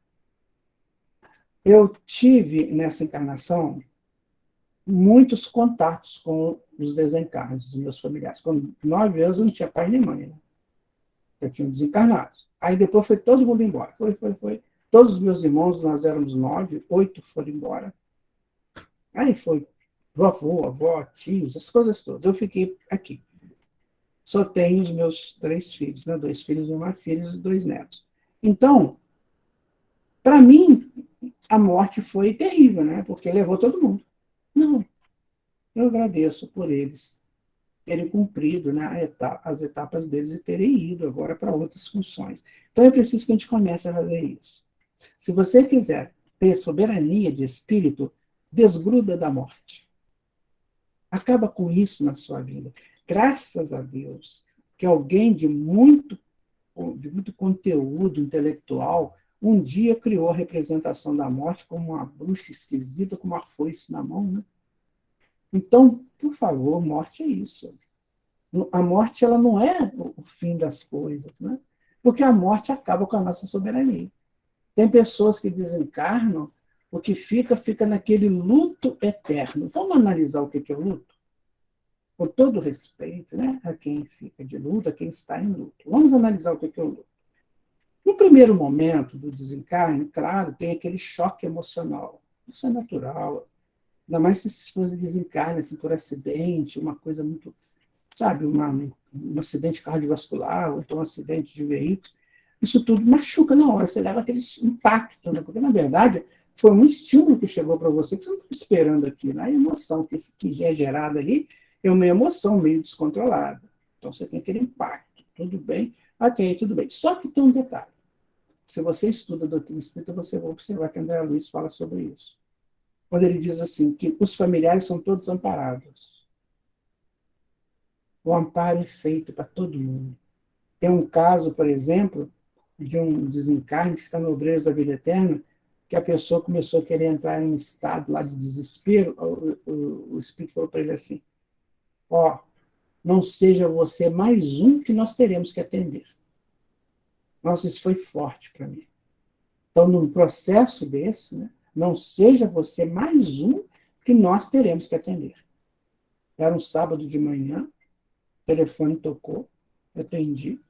Eu tive, nessa encarnação, muitos contatos com os desencarnes dos meus familiares. Com 9 anos eu não tinha pai nem mãe, né? Eu tinha desencarnados. Aí depois foi todo mundo embora. Foi. Todos os meus irmãos, nós éramos 9, 8 foram embora. Aí foi vovô, avó, tios, as coisas todas. Eu fiquei aqui. Só tenho os meus 3 filhos, né? 2 filhos e uma filha e 2 netos. Então, para mim, a morte foi terrível, né? Porque levou todo mundo. Não, eu agradeço por eles terem cumprido, né, as etapas deles e terem ido agora para outras funções. Então é preciso que a gente comece a fazer isso. Se você quiser ter soberania de espírito, desgruda da morte. Acaba com isso na sua vida. Graças a Deus que alguém de muito conteúdo intelectual um dia criou a representação da morte como uma bruxa esquisita com uma foice na mão, né? Então, por favor, morte é isso. A morte ela não é o fim das coisas, né? Porque a morte acaba com a nossa soberania. Tem pessoas que desencarnam, o que fica naquele luto eterno. Vamos analisar o que é o luto? Com todo respeito, né, a quem fica de luto, a quem está em luto. Vamos analisar o que é o luto. No primeiro momento do desencarne, claro, tem aquele choque emocional. Isso é natural. Ainda mais se você desencarna assim, por acidente, uma coisa muito, sabe, um acidente cardiovascular, ou então um acidente de veículo. Isso tudo machuca na hora, você leva aquele impacto, né? Porque, na verdade, foi um estímulo que chegou para você que você não estava esperando aquilo. A emoção que é gerada ali é uma emoção meio descontrolada. Então, você tem aquele impacto. Tudo bem? Até aí, tudo bem. Só que tem um detalhe. Se você estuda a doutrina espírita, você vai observar que André Luiz fala sobre isso. Quando ele diz assim, que os familiares são todos amparados. O amparo é feito para todo mundo. Tem um caso, por exemplo, de um desencarne que está no Obreiros da Vida Eterna, que a pessoa começou a querer entrar em um estado lá de desespero, o Espírito falou para ele assim, não seja você mais um que nós teremos que atender. Nossa, isso foi forte para mim. Então, num processo desse, né, não seja você mais um que nós teremos que atender. Era um sábado de manhã, o telefone tocou, eu atendi,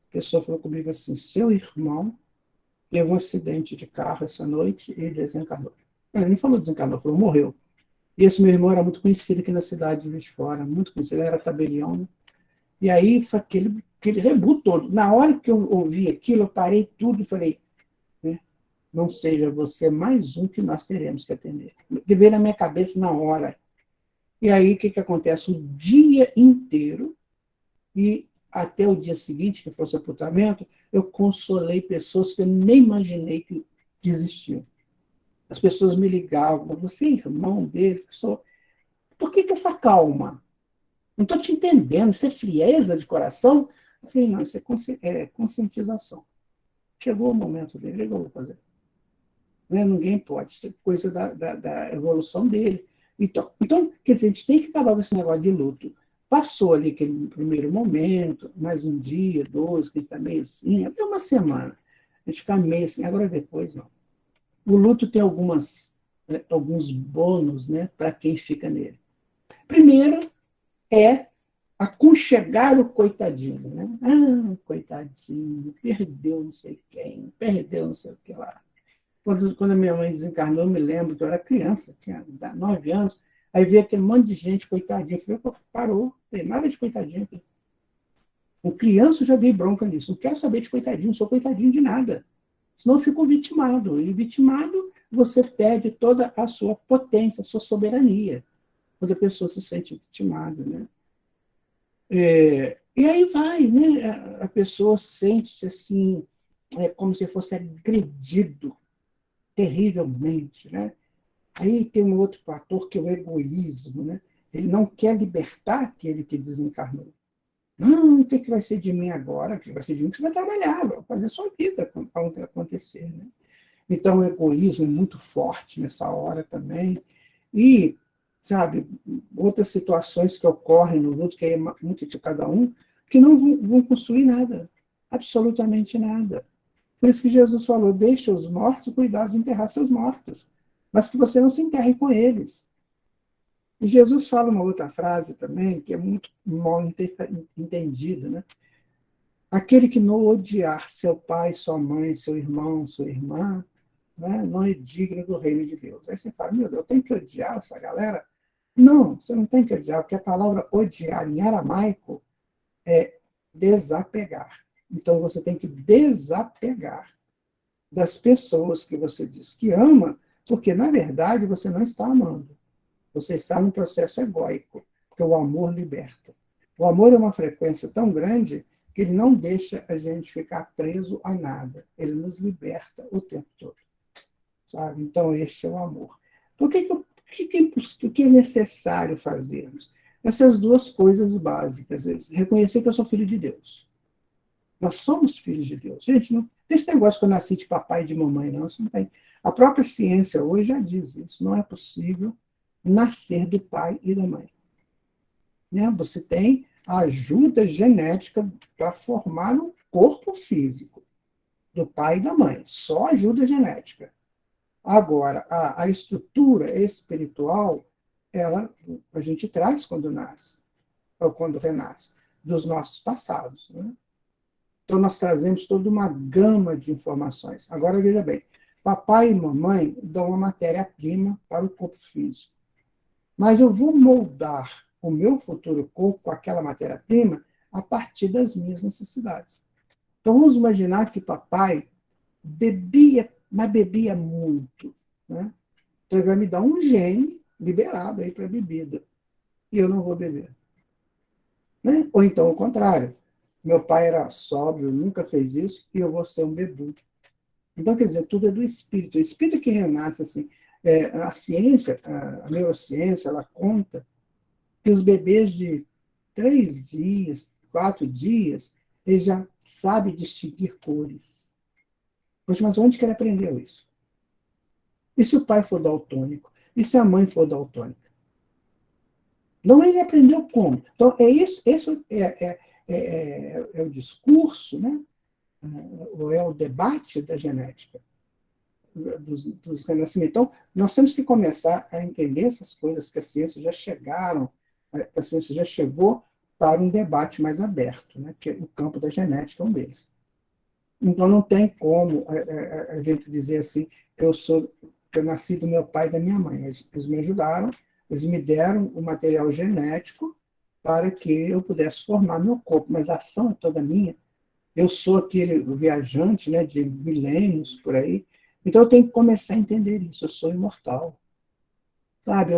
a pessoa falou comigo assim, seu irmão teve um acidente de carro essa noite e ele desencarnou. Ele não falou desencarnou, falou morreu. E esse meu irmão era muito conhecido aqui na cidade de Juiz de Fora, muito conhecido, ele era tabelião, né? E aí foi aquele rebu todo. Na hora que eu ouvi aquilo, eu parei tudo e falei, né, não seja você mais um que nós teremos que atender. Que veio na minha cabeça na hora. E aí o que acontece? O dia inteiro e até o dia seguinte, que foi o sepultamento, eu consolei pessoas que eu nem imaginei que existiam. As pessoas me ligavam, você é irmão dele? Por que essa calma? Não estou te entendendo, isso é frieza de coração? Eu falei, não, isso é conscientização. Chegou o momento dele, o que eu vou fazer? Né? Ninguém pode, isso é coisa da evolução dele. Então, quer dizer, a gente tem que acabar com esse negócio de luto. Passou ali aquele primeiro momento, mais um dia, 2, que está meio assim, até uma semana. A gente fica meio assim, agora depois não. O luto tem alguns bônus, né, para quem fica nele. Primeiro é aconchegar o coitadinho. Né? Coitadinho, perdeu não sei quem, perdeu não sei o que lá. Quando a minha mãe desencarnou, eu me lembro que eu era criança, tinha 9 anos, aí veio aquele monte de gente, coitadinho. Eu falei, parou, não tem nada de coitadinho aqui. Com criança eu já dei bronca nisso. Não quero saber de coitadinho, não sou coitadinho de nada. Senão eu fico vitimado. E vitimado você perde toda a sua potência, a sua soberania, quando a pessoa se sente vitimada, né? E aí vai, né? A pessoa sente-se assim, como se fosse agredido terrivelmente, né? Aí tem um outro fator que é o egoísmo, né? Ele não quer libertar aquele que desencarnou. Não, o que vai ser de mim agora? O que vai ser de mim? Que você vai trabalhar, vai fazer a sua vida acontecer, né? Então, o egoísmo é muito forte nessa hora também. E, sabe, outras situações que ocorrem no luto, que é muito de cada um, que não vão construir nada, absolutamente nada. Por isso que Jesus falou, deixe os mortos cuidar de enterrar seus mortos, mas que você não se enterre com eles. E Jesus fala uma outra frase também, que é muito mal entendida, né? Aquele que não odiar seu pai, sua mãe, seu irmão, sua irmã, né, não é digno do reino de Deus. Aí você fala, meu Deus, eu tenho que odiar essa galera? Não, você não tem que odiar, porque a palavra odiar em aramaico é desapegar. Então você tem que desapegar das pessoas que você diz que ama, porque na verdade você não está amando. Você está num processo egóico, porque o amor liberta. O amor é uma frequência tão grande que ele não deixa a gente ficar preso a nada. Ele nos liberta o tempo todo. Sabe? Então, este é o amor. Então, o que é necessário fazermos? Essas duas coisas básicas. Reconhecer que eu sou filho de Deus. Nós somos filhos de Deus. Gente, não tem esse negócio que eu nasci de papai e de mamãe, não. Isso não tem. A própria ciência hoje já diz isso. Não é possível nascer do pai e da mãe. Né? Você tem a ajuda genética para formar um corpo físico do pai e da mãe. Só ajuda genética. Agora, a estrutura espiritual, a gente traz quando nasce, ou quando renasce, dos nossos passados. Né? Então, nós trazemos toda uma gama de informações. Agora, veja bem, papai e mamãe dão uma matéria-prima para o corpo físico. Mas eu vou moldar o meu futuro corpo com aquela matéria-prima a partir das minhas necessidades. Então, vamos imaginar que papai bebia, mas bebia muito. Né? Então, ele vai me dar um gene liberado aí para bebida. E eu não vou beber. Né? Ou então, o contrário. Meu pai era sóbrio, nunca fez isso, e eu vou ser um bebum. Então, quer dizer, tudo é do espírito. O espírito que renasce, assim, a ciência, a neurociência, ela conta que os bebês de 3 dias, 4 dias, eles já sabem distinguir cores. Poxa, mas onde que ele aprendeu isso? E se o pai for daltônico? E se a mãe for daltônica? Não, ele aprendeu como? Então, esse é o discurso, né? Ou é o debate da genética, dos renascimentos. Então, nós temos que começar a entender essas coisas que a ciência já chegaram, a ciência já chegou para um debate mais aberto, né? Que o campo da genética é um deles. Então, não tem como a gente dizer assim que eu nasci do meu pai e da minha mãe. Eles me ajudaram, eles me deram o material genético para que eu pudesse formar meu corpo, mas a ação é toda minha. Eu sou aquele viajante, né, de milênios por aí, então eu tenho que começar a entender isso. Eu sou imortal. Sabe,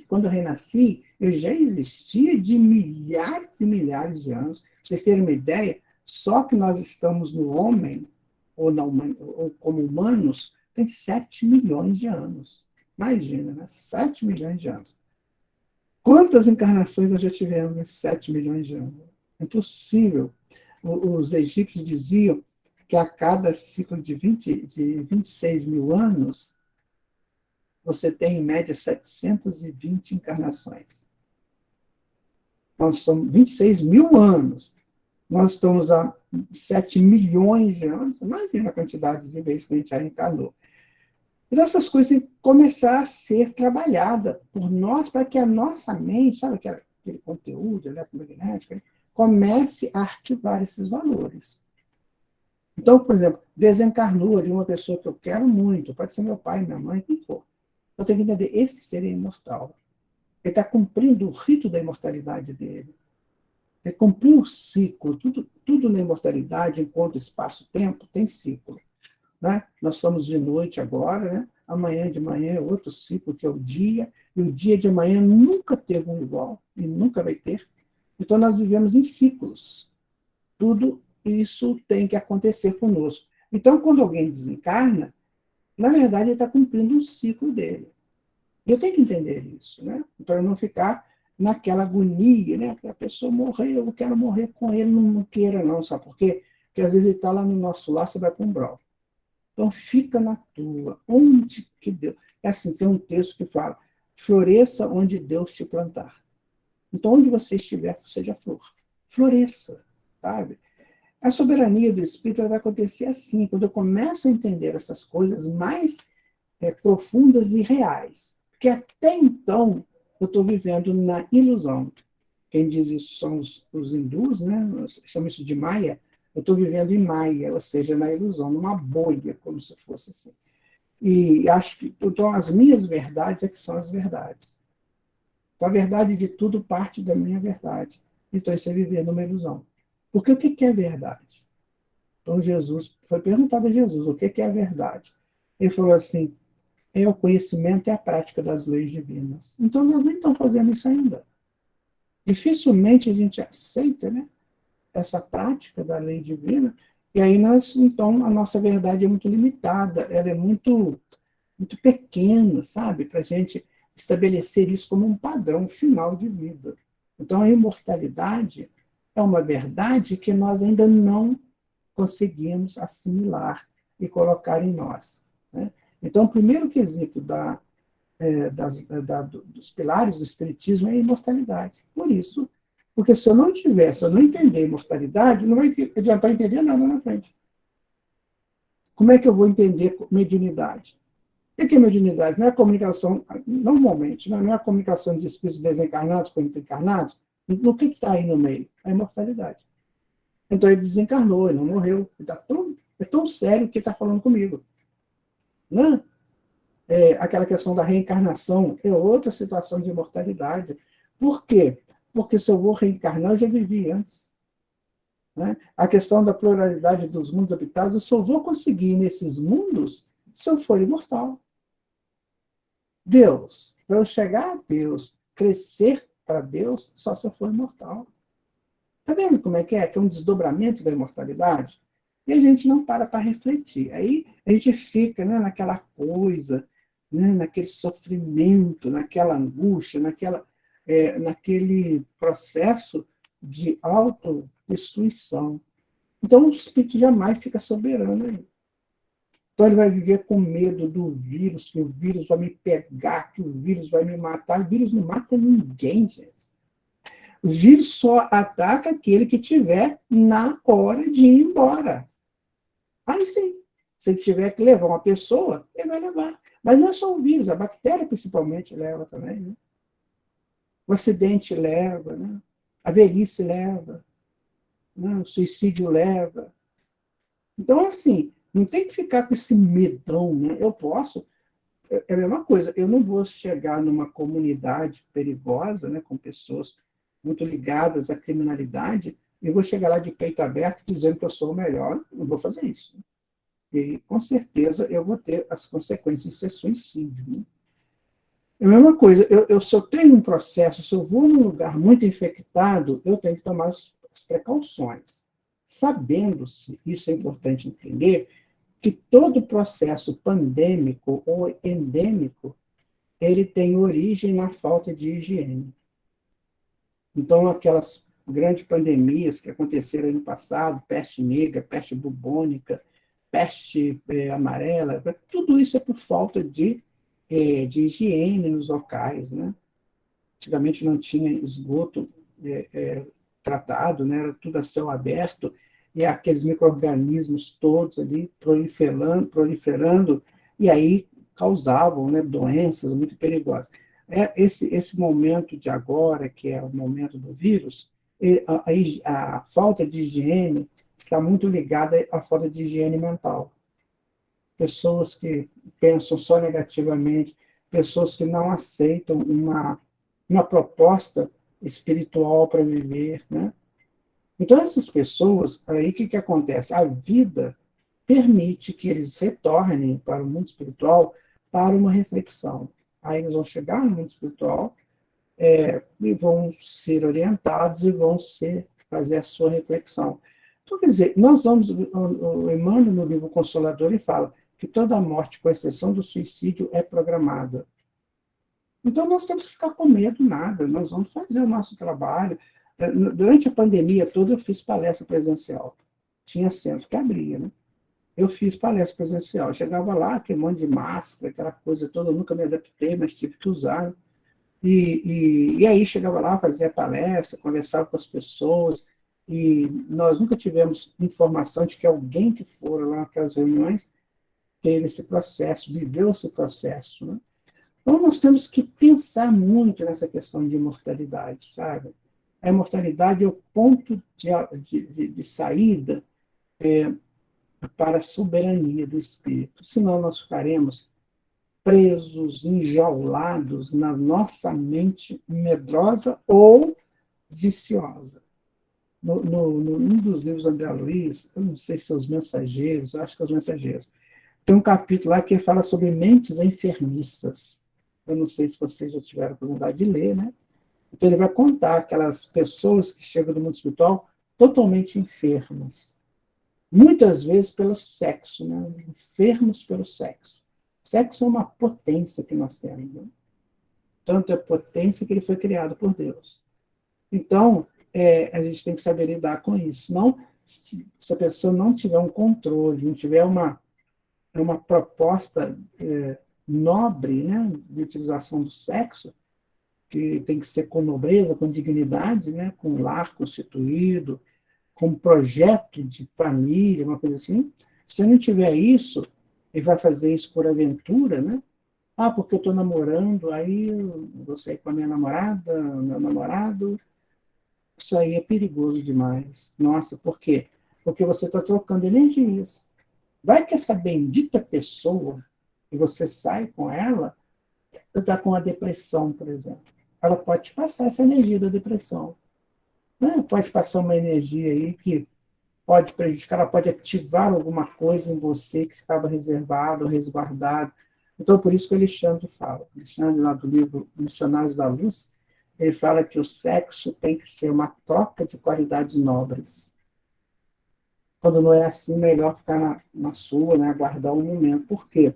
quando eu renasci, eu já existia de milhares e milhares de anos. Para vocês terem uma ideia, só que nós estamos no homem, ou como humanos, tem 7 milhões de anos. Imagina, né? 7 milhões de anos. Quantas encarnações nós já tivemos nesses 7 milhões de anos? É impossível. Os egípcios diziam que a cada ciclo de 26 mil anos, você tem, em média, 720 encarnações. Nós somos 26 mil anos. Nós estamos há 7 milhões de anos. Imagina a quantidade de vezes que a gente já encarnou. Então, essas coisas têm que começar a ser trabalhadas por nós, para que a nossa mente, sabe aquele conteúdo eletromagnético, comece a arquivar esses valores. Então, por exemplo, desencarnou ali uma pessoa que eu quero muito, pode ser meu pai, minha mãe, quem for. Eu tenho que entender, esse ser é imortal. Ele está cumprindo o rito da imortalidade dele. Ele cumpriu o ciclo. Tudo na imortalidade, enquanto espaço-tempo, tem ciclo. Né? Nós estamos de noite agora, né? amanhã de manhã é outro ciclo, que é o dia, e o dia de amanhã nunca teve um igual, e nunca vai ter. Então, nós vivemos em ciclos. Tudo isso tem que acontecer conosco. Então, quando alguém desencarna, na verdade, ele está cumprindo um ciclo dele. Eu tenho que entender isso, né? Para eu não ficar naquela agonia, né? A pessoa morreu, eu quero morrer com ele, não queira não, sabe por quê? Porque às vezes ele está lá no nosso lar, você vai para um brau. Então fica na tua, onde que Deus... É assim, tem um texto que fala, floresça onde Deus te plantar. Então onde você estiver, seja flor. Floresça, sabe? A soberania do Espírito ela vai acontecer assim, quando eu começo a entender essas coisas mais profundas e reais. Porque até então eu estou vivendo na ilusão. Quem diz isso são os hindus, né? Nós chamamos isso de Maya. Eu estou vivendo em Maya, ou seja, na ilusão, numa bolha, como se fosse assim. E acho que então, as minhas verdades é que são as verdades. Então, a verdade de tudo parte da minha verdade. Então, isso é viver numa ilusão. Porque o que é verdade? Então, Jesus, foi perguntado a Jesus, o que é a verdade? Ele falou assim, é o conhecimento e a prática das leis divinas. Então, nós nem estamos fazendo isso ainda. Dificilmente a gente aceita, né, essa prática da lei divina, e aí nós, então, a nossa verdade é muito limitada, ela é muito pequena, sabe, para a gente estabelecer isso como um padrão final de vida. Então, a imortalidade é uma verdade que nós ainda não conseguimos assimilar e colocar em nós, né? Então, o primeiro quesito dos pilares do Espiritismo é a imortalidade. Por isso, porque se eu não entender a imortalidade, não vai adiantar entender nada na frente. Como é que eu vou entender mediunidade? O que é mediunidade? Não é a comunicação, normalmente, não é a comunicação de espíritos desencarnados com encarnados. No que está aí no meio? A imortalidade. Então ele desencarnou, ele não morreu. É tão sério que ele está falando comigo. Não é? Aquela questão da reencarnação é outra situação de imortalidade. Por quê? Porque se eu vou reencarnar, eu já vivi antes. Né? A questão da pluralidade dos mundos habitados, eu só vou conseguir nesses mundos se eu for imortal. Deus, para eu chegar a Deus, crescer para Deus, só se eu for imortal. Está vendo como é que é? Que é um desdobramento da imortalidade? E a gente não para refletir. Aí a gente fica, né, naquela coisa, né, naquele sofrimento, naquela angústia, naquele processo de autodestruição. Então o espírito jamais fica soberano aí. Então ele vai viver com medo do vírus, que o vírus vai me pegar, que o vírus vai me matar. O vírus não mata ninguém, gente. O vírus só ataca aquele que tiver na hora de ir embora. Aí sim, se ele tiver que levar uma pessoa, ele vai levar. Mas não é só o vírus, a bactéria principalmente leva também. Né? O acidente leva, né? A velhice leva, né? O suicídio leva. Então, assim, não tem que ficar com esse medão. Né? Eu posso, é a mesma coisa, eu não vou chegar numa comunidade perigosa, né, com pessoas muito ligadas à criminalidade, e vou chegar lá de peito aberto dizendo que eu sou o melhor, não vou fazer isso. E, com certeza, eu vou ter as consequências de ser suicídio. Né? É a mesma coisa, se eu tenho um processo, se eu vou num lugar muito infectado, eu tenho que tomar as precauções. Sabendo-se, isso é importante entender, que todo processo pandêmico ou endêmico, ele tem origem na falta de higiene. Então, aquelas grandes pandemias que aconteceram no passado, peste negra, peste bubônica, peste amarela, tudo isso é por falta de higiene nos locais. Né? Antigamente não tinha esgoto tratado, né? Era tudo a céu aberto, e aqueles micro-organismos todos ali proliferando, e aí causavam, né, doenças muito perigosas. Esse momento de agora, que é o momento do vírus, a falta de higiene está muito ligada à falta de higiene mental. Pessoas que pensam só negativamente, pessoas que não aceitam uma proposta espiritual para viver, né? Então, essas pessoas, aí o que acontece? A vida permite que eles retornem para o mundo espiritual para uma reflexão. Aí eles vão chegar no mundo espiritual e vão ser orientados e vão fazer a sua reflexão. Então, quer dizer, nós vamos, o Emmanuel, no livro Consolador, ele fala que toda morte, com exceção do suicídio, é programada. Então, nós temos que ficar com medo, nada, nós vamos fazer o nosso trabalho. Durante a pandemia toda, eu fiz palestra presencial. Tinha centro que abria, né? Eu fiz palestra presencial. Eu chegava lá, aquele monte de máscara, aquela coisa toda, eu nunca me adaptei, mas tive que usar. E aí chegava lá, fazia palestra, conversava com as pessoas, e nós nunca tivemos informação de que alguém que for lá naquelas reuniões teve esse processo, viveu esse processo, né? Então, nós temos que pensar muito nessa questão de imortalidade, sabe? A imortalidade é o ponto de saída para a soberania do espírito. Senão, nós ficaremos presos, enjaulados na nossa mente medrosa ou viciosa. Num dos livros do André Luiz, eu não sei se são os Mensageiros, eu acho que é os Mensageiros, tem um capítulo lá que fala sobre mentes enfermiças. Eu não sei se vocês já tiveram a oportunidade de ler, né? Então ele vai contar aquelas pessoas que chegam do mundo espiritual totalmente enfermas. Muitas vezes pelo sexo, né? Enfermos pelo sexo. Sexo é uma potência que nós temos, né? Tanto é potência que ele foi criado por Deus. Então, a gente tem que saber lidar com isso. Senão, se a pessoa não tiver um controle, não tiver uma proposta nobre, né, de utilização do sexo, que tem que ser com nobreza, com dignidade, né, com lar constituído, com projeto de família, uma coisa assim. Se não tiver isso, ele vai fazer isso por aventura, né? Ah, porque eu estou namorando, aí eu vou sair com a minha namorada, meu namorado. Isso aí é perigoso demais. Nossa, por quê? Porque você está trocando energias. Vai que essa bendita pessoa, que você sai com ela, está com a depressão, por exemplo. Ela pode te passar essa energia da depressão. Né? Pode passar uma energia aí que pode prejudicar, ela pode ativar alguma coisa em você que estava reservado, resguardado. Então, por isso que o Alexandre fala. O Alexandre, lá do livro Missionários da Luz, ele fala que o sexo tem que ser uma troca de qualidades nobres. Quando não é assim, melhor ficar na sua, né, aguardar um momento. Por quê?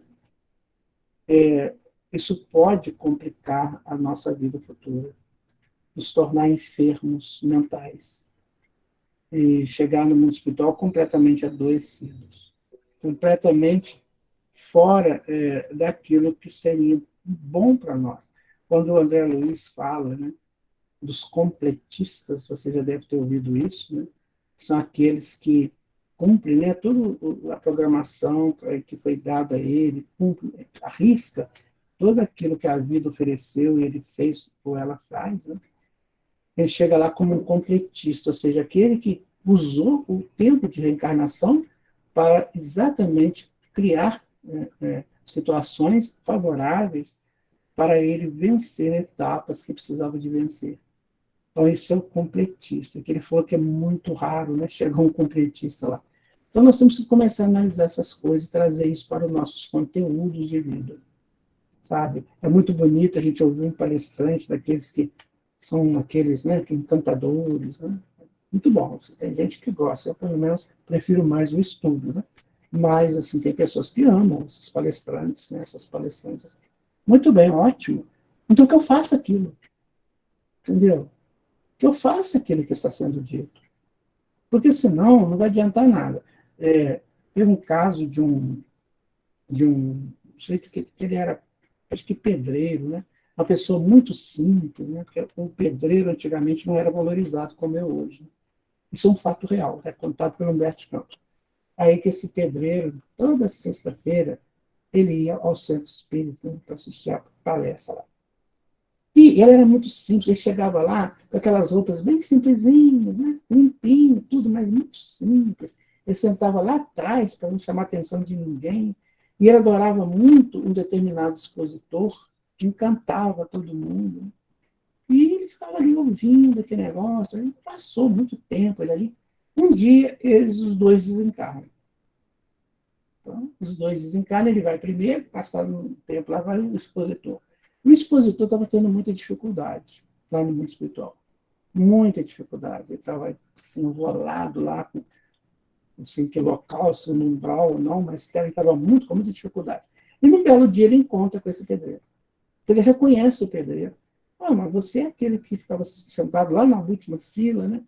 Isso pode complicar a nossa vida futura, nos tornar enfermos mentais e chegar no mundo espiritual completamente adoecidos, completamente fora daquilo que seria bom para nós. Quando o André Luiz fala, né, dos completistas, você já deve ter ouvido isso, né, são aqueles que cumprem, né, toda a programação que foi dada a ele, cumpre, arrisca tudo aquilo que a vida ofereceu e ele fez ou ela faz, né? Ele chega lá como um completista, ou seja, aquele que usou o tempo de reencarnação para exatamente criar situações favoráveis para ele vencer etapas que precisava de vencer. Então, isso é o completista, que ele falou que é muito raro, né, chegar um completista lá. Então, nós temos que começar a analisar essas coisas e trazer isso para os nossos conteúdos de vida, sabe? É muito bonito a gente ouvir um palestrante daqueles que são aqueles, né, que encantadores, né? Muito bom. Tem gente que gosta, eu, pelo menos, prefiro mais o estudo, né? Mas, assim, tem pessoas que amam esses palestrantes, né, essas palestrantes. Muito bem, ótimo. Então, que eu faça aquilo, entendeu? Que eu faça aquilo que está sendo dito. Porque, senão, não vai adiantar nada. Teve um caso de um sujeito que ele era, acho que pedreiro, né? Uma pessoa muito simples, né? Porque o pedreiro antigamente não era valorizado como é hoje. Isso é um fato real, é contado pelo Humberto Campos. Aí que esse pedreiro, toda sexta-feira, ele ia ao centro espírita, né, para assistir a palestra lá. E ele era muito simples, ele chegava lá com aquelas roupas bem simplesinhas, né? Limpinho, tudo, mas muito simples. Ele sentava lá atrás para não chamar a atenção de ninguém. E ele adorava muito um determinado expositor que encantava todo mundo. E ele ficava ali ouvindo aquele negócio. Ele passou muito tempo ele ali. Um dia, eles os dois desencarnam. Então, os dois desencarnam, ele vai primeiro, passado um tempo, lá vai o expositor. O expositor estava tendo muita dificuldade lá no mundo espiritual. Muita dificuldade. Ele estava assim, enrolado lá, com, não sei que local, se no umbral ou não, mas ele estava com muita dificuldade. E num belo dia ele encontra com esse pedreiro. Ele reconhece o pedreiro. Ah, mas você é aquele que ficava sentado lá na última fila, né?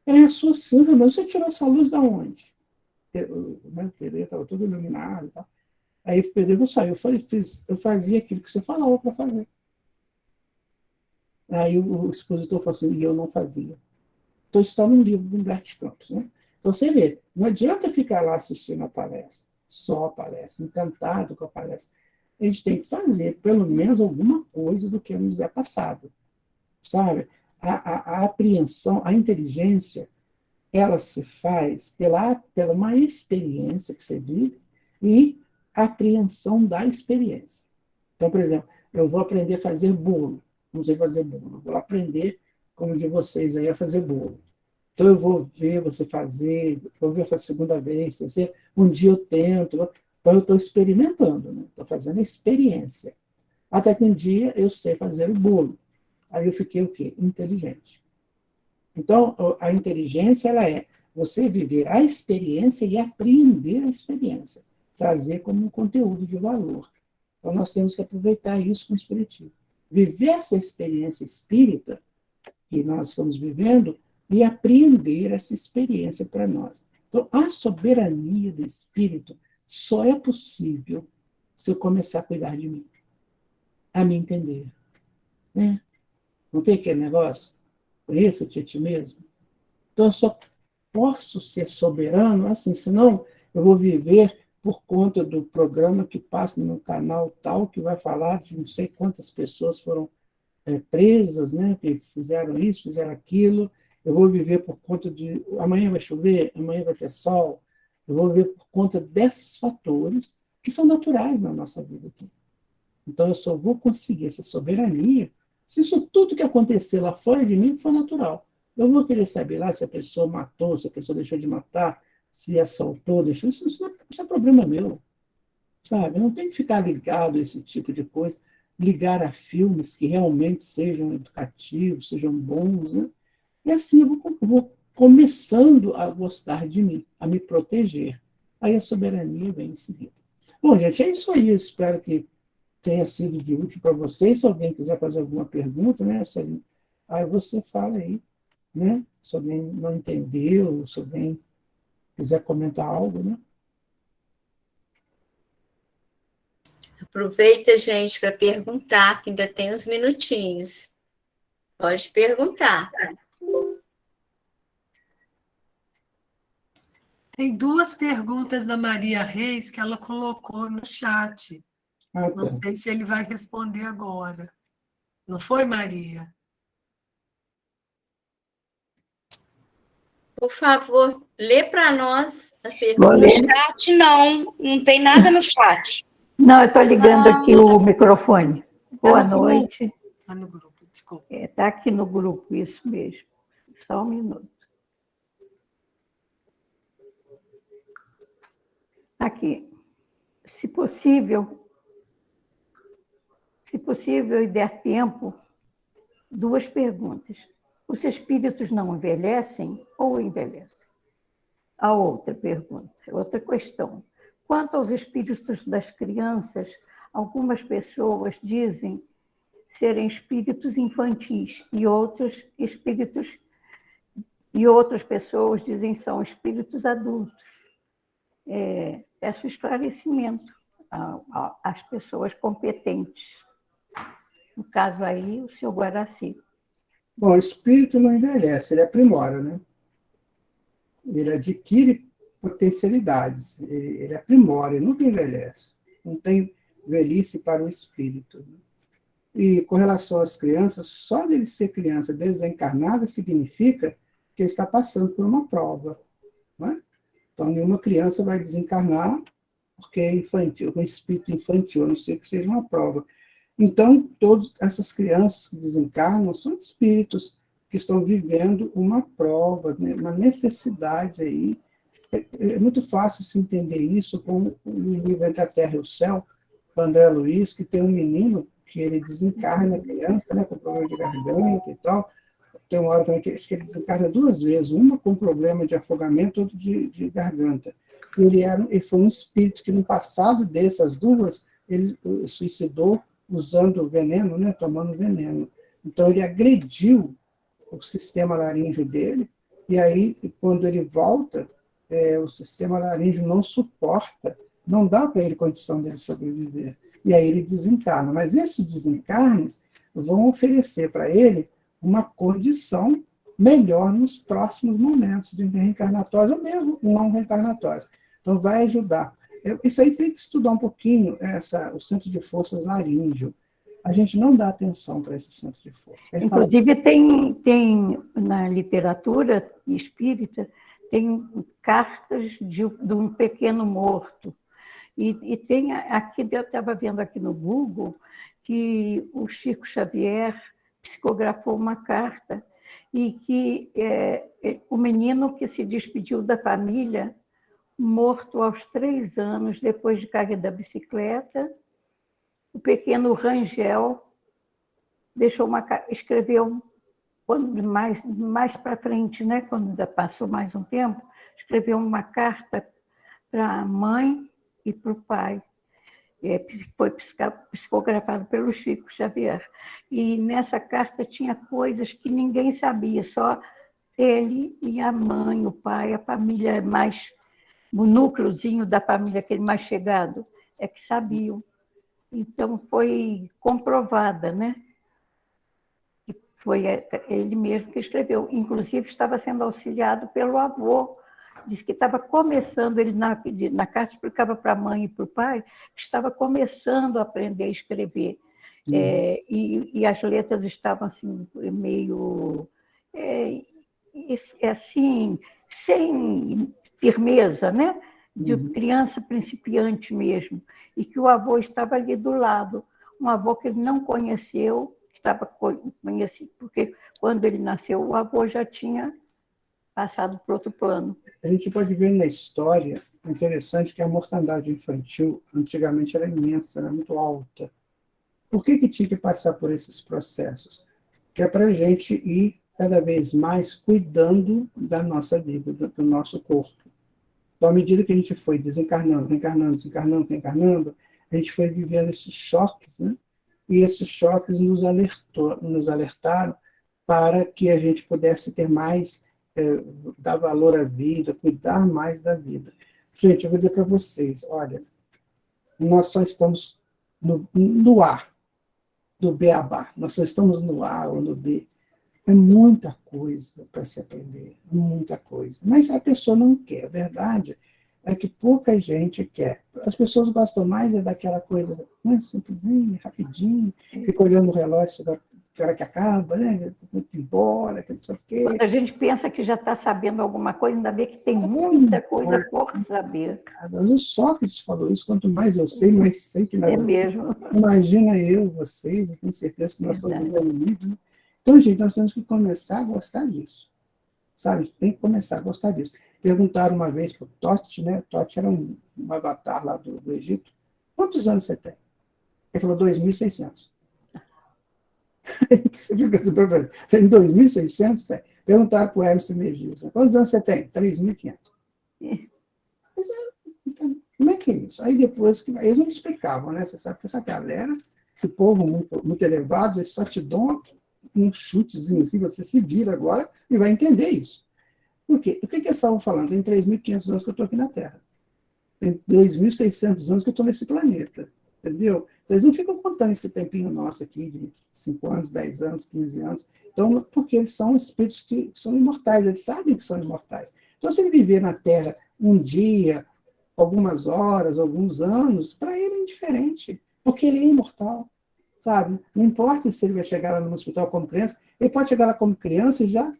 É, sou sim, mas você tirou essa luz da onde? O pedreiro estava todo iluminado e tal. Aí o pedreiro saiu. Eu fazia aquilo que você falava para fazer. Aí o expositor falou assim, e eu não fazia. Então, isso está no livro do Humberto Campos. Né? Então, você vê, não adianta ficar lá assistindo a palestra, só a palestra, encantado com a palestra. A gente tem que fazer, pelo menos, alguma coisa do que nos é passado. Sabe? A apreensão, a inteligência, ela se faz pela uma experiência que você vive e a apreensão da experiência. Então, por exemplo, eu vou aprender a fazer bolo. Não sei fazer bolo. Vou aprender, como de vocês aí, a fazer bolo. Então, eu vou ver você fazer, vou ver a segunda vez, terceira. Um dia eu tento. Então, eu estou experimentando, né? Estou fazendo a experiência. Até que um dia eu sei fazer o bolo. Aí eu fiquei o quê? Inteligente. Então, a inteligência ela é você viver a experiência e apreender a experiência. Trazer como um conteúdo de valor. Então, nós temos que aproveitar isso com o espiritismo. Viver essa experiência espírita que nós estamos vivendo e apreender essa experiência para nós. Então, a soberania do espírito só é possível se eu começar a cuidar de mim, a me entender. Né? Não tem aquele negócio? Conheça-te a ti mesmo. Então, eu só posso ser soberano assim, senão eu vou viver por conta do programa que passa no canal tal, que vai falar de não sei quantas pessoas foram presas, né, que fizeram isso, fizeram aquilo. Eu vou viver por conta de amanhã vai chover, amanhã vai ter sol. Eu vou viver por conta desses fatores que são naturais na nossa vida aqui. Então, eu só vou conseguir essa soberania se isso tudo que acontecer lá fora de mim for natural. Eu vou querer saber lá se a pessoa matou, se a pessoa deixou de matar, se assaltou, deixou. Isso é problema meu, sabe? Eu não tem que ficar ligado a esse tipo de coisa, ligar a filmes que realmente sejam educativos, sejam bons, né? E assim eu vou começando a gostar de mim, a me proteger. Aí a soberania vem em seguida. Bom, gente, é isso aí. Eu espero que tenha sido de útil para vocês. Se alguém quiser fazer alguma pergunta, né, aí você fala aí, né? Se alguém não entendeu, se alguém quiser comentar algo, né?
Aproveita, gente, para perguntar, que ainda tem uns minutinhos. Pode perguntar.
Tem duas perguntas da Maria Reis que ela colocou no chat.
Ah,
Não
tá.
sei se ele vai responder agora. Não foi, Maria?
Por favor, lê para nós a
No
pergunta.
chat, não tem nada no chat.
Não, eu estou ligando aqui o microfone. Boa noite.
Está no grupo, desculpa.
Está aqui no grupo, isso mesmo. Só um minuto. Aqui. Se possível e der tempo, duas perguntas. Os espíritos não envelhecem ou envelhecem? A outra pergunta, outra questão. Quanto aos espíritos das crianças, algumas pessoas dizem serem espíritos infantis e outras pessoas dizem que são espíritos adultos. Peço esclarecimento às pessoas competentes. No caso aí, o senhor Guaraci.
Bom, o espírito não envelhece, ele aprimora, né? Ele adquire potencialidades, ele aprimora, ele nunca envelhece. Não tem velhice para o espírito. Né? E com relação às crianças, só dele ser criança desencarnada significa que ele está passando por uma prova. Não é? Então, nenhuma criança vai desencarnar porque é infantil, com espírito infantil, a não ser que seja uma prova. Então, todas essas crianças que desencarnam são espíritos que estão vivendo uma prova, né, uma necessidade aí É muito fácil se entender isso com o livro Entre a Terra e o Céu, do André Luiz, que tem um menino que ele desencarna criança, né, com problema de garganta e tal. Tem uma hora também que acho que ele desencarna 2 vezes, uma com problema de afogamento, outra de garganta. Ele foi um espírito que, no passado dessas duas, ele suicidou usando veneno, né, tomando veneno. Então, ele agrediu o sistema laríngeo dele, e aí, quando ele volta, o sistema laríngeo não suporta, não dá para ele condição de sobreviver. E aí ele desencarna. Mas esses desencarnes vão oferecer para ele uma condição melhor nos próximos momentos de reencarnatórios, ou mesmo não reencarnatórios. Então, vai ajudar. Isso aí tem que estudar um pouquinho, o centro de forças laríngeo. A gente não dá atenção para esse centro de forças.
Inclusive, tem na literatura espírita, tem cartas de um pequeno morto. E tem aqui, eu estava vendo aqui no Google, que o Chico Xavier psicografou uma carta e que o menino que se despediu da família, morto aos 3 anos, depois de cair da bicicleta, o pequeno Rangel escreveu, quando mais para frente, né, quando ainda passou mais um tempo, escreveu uma carta para a mãe e para o pai. Foi psicografado pelo Chico Xavier. E nessa carta tinha coisas que ninguém sabia, só ele e a mãe, o pai, a família mais, o núcleozinho da família, aquele mais chegado, é que sabiam. Então, foi comprovada, né? Foi ele mesmo que escreveu. Inclusive, estava sendo auxiliado pelo avô. Diz que estava começando, ele na carta explicava para a mãe e para o pai, que estava começando a aprender a escrever. E as letras estavam assim, meio assim, sem firmeza, né? De criança principiante mesmo. E que o avô estava ali do lado. Um avô que ele não conheceu, estava conhecido, porque quando ele nasceu, o avô já tinha passado para outro plano.
A gente pode ver na história, interessante, que a mortandade infantil antigamente era imensa, era muito alta. Por que tinha que passar por esses processos? Que é para a gente ir cada vez mais cuidando da nossa vida, do nosso corpo. Então, à medida que a gente foi desencarnando, reencarnando, desencarnando, reencarnando, a gente foi vivendo esses choques, né? E esses choques nos alertaram para que a gente pudesse ter mais, dar valor à vida, cuidar mais da vida. Gente, eu vou dizer para vocês, olha, nós só estamos no A, do beabá, nós só estamos no A ou no B. É muita coisa para se aprender, muita coisa. Mas a pessoa não quer. A verdade é que pouca gente quer. As pessoas gostam mais daquela coisa, né, simplesinha, rapidinho, fica olhando o relógio que hora que acaba, né? Muito embora, que não sei o quê.
Quando a gente pensa que já está sabendo alguma coisa, ainda vê que tem muita coisa por saber.
O Sócrates falou isso, quanto mais eu sei, mais sei que nada.
É mesmo.
Imagina eu, vocês, eu tenho certeza que nós estamos evoluídos, né? Então, gente, nós temos que começar a gostar disso. Sabe? Tem que começar a gostar disso. Perguntaram uma vez para o Tote, né? O Tote era um avatar lá do Egito. Quantos anos você tem? Ele falou 2.600. Você fica super preocupado. Tem 2.600? Perguntaram para o Hermes Trismegisto. Quantos anos você tem? 3.500. Como é que é isso? Aí depois, eles não explicavam, né? Você sabe que essa galera, esse povo muito, muito elevado, eles só te dão um chutezinho assim, você se vira agora e vai entender isso. Por quê? O que eles estavam falando? Tem 3.500 anos que eu estou aqui na Terra. Tem 2.600 anos que eu estou nesse planeta. Entendeu? Então, eles não ficam contando esse tempinho nosso aqui, de 5 anos, 10 anos, 15 anos. Então, porque eles são espíritos que são imortais, eles sabem que são imortais. Então, se ele viver na Terra um dia, algumas horas, alguns anos, para ele é indiferente, porque ele é imortal. Sabe? Não importa se ele vai chegar lá no hospital como criança, ele pode chegar lá como criança e já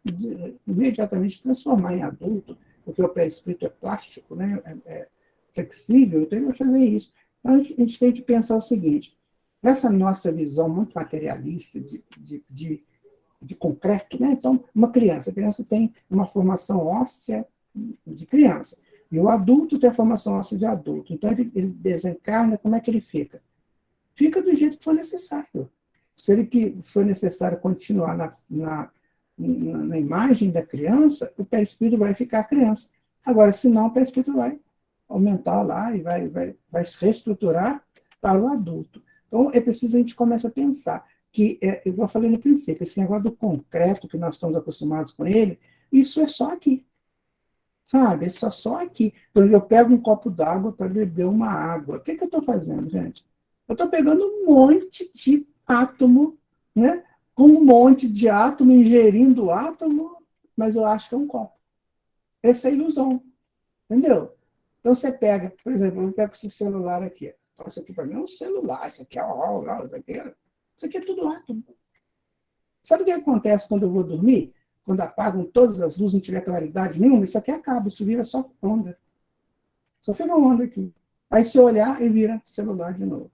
imediatamente se transformar em adulto, porque o perispírito é plástico, né? É flexível, então ele vai fazer isso. Então, a gente tem que pensar o seguinte, essa nossa visão muito materialista de concreto, né? Então, a criança tem uma formação óssea de criança, E o adulto tem a formação óssea de adulto. Então, ele desencarna, como é que ele fica? Fica do jeito que for necessário. Se ele que for necessário continuar na imagem da criança, o perispírito vai ficar criança. Agora, se não, o perispírito vai aumentar lá e vai se reestruturar para o adulto. Então, é preciso a gente começar a pensar que, igual eu falei no princípio, esse negócio do concreto que nós estamos acostumados com ele, isso é só aqui. Sabe? É só aqui. Então, eu pego um copo d'água para beber uma água. O que eu estou fazendo, gente? Eu estou pegando um monte de átomo, né? Com um monte de átomo, ingerindo átomo, mas eu acho que é um copo. Essa é a ilusão. Entendeu? Então, você pega, por exemplo, eu pego esse celular aqui. Então, isso aqui para mim é um celular, isso aqui isso aqui é tudo átomo. Sabe o que acontece quando eu vou dormir? Quando apagam todas as luzes, não tiver claridade nenhuma, isso aqui acaba, isso vira só onda. Só fica onda aqui. Aí você olhar e vira celular de novo.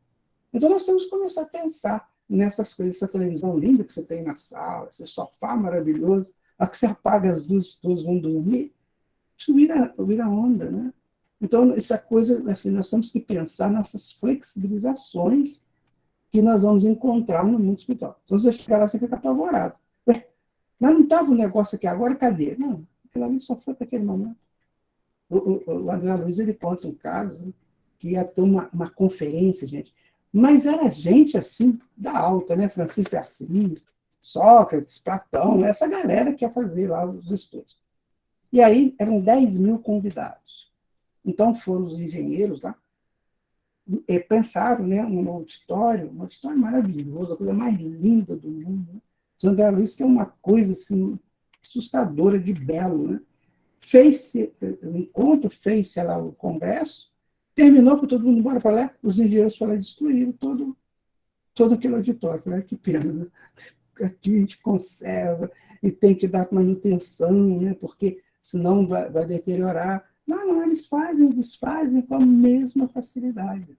Então nós temos que começar a pensar nessas coisas, essa televisão linda que você tem na sala, esse sofá maravilhoso, a que você apaga as luzes, todos vão dormir, isso vira onda, né? Então, essa coisa, assim, nós temos que pensar nessas flexibilizações que nós vamos encontrar no mundo espiritual. Então, você chegar lá, você fica apavorado. Ué, mas não estava o negócio aqui agora, cadê? Não, aquilo ali só foi para aquele momento. O André Luiz, ele conta um caso que ia ter uma conferência, gente, mas era gente, assim, da alta, né? Francisco de Assis, Sócrates, Platão, essa galera que ia fazer lá os estudos. E aí, eram 10 mil convidados. Então, foram os engenheiros lá, e pensaram, né, um auditório maravilhoso, a coisa mais linda do mundo, né? São André Luiz, que é uma coisa assim, assustadora de belo. Né? Fez-se o encontro, fez-se lá o congresso, terminou, foi todo mundo embora para lá, os engenheiros foram lá e destruíram todo aquele auditório. Falei, que pena, né? Aqui a gente conserva e tem que dar manutenção, né? Porque senão vai deteriorar. Não, eles desfazem com a mesma facilidade.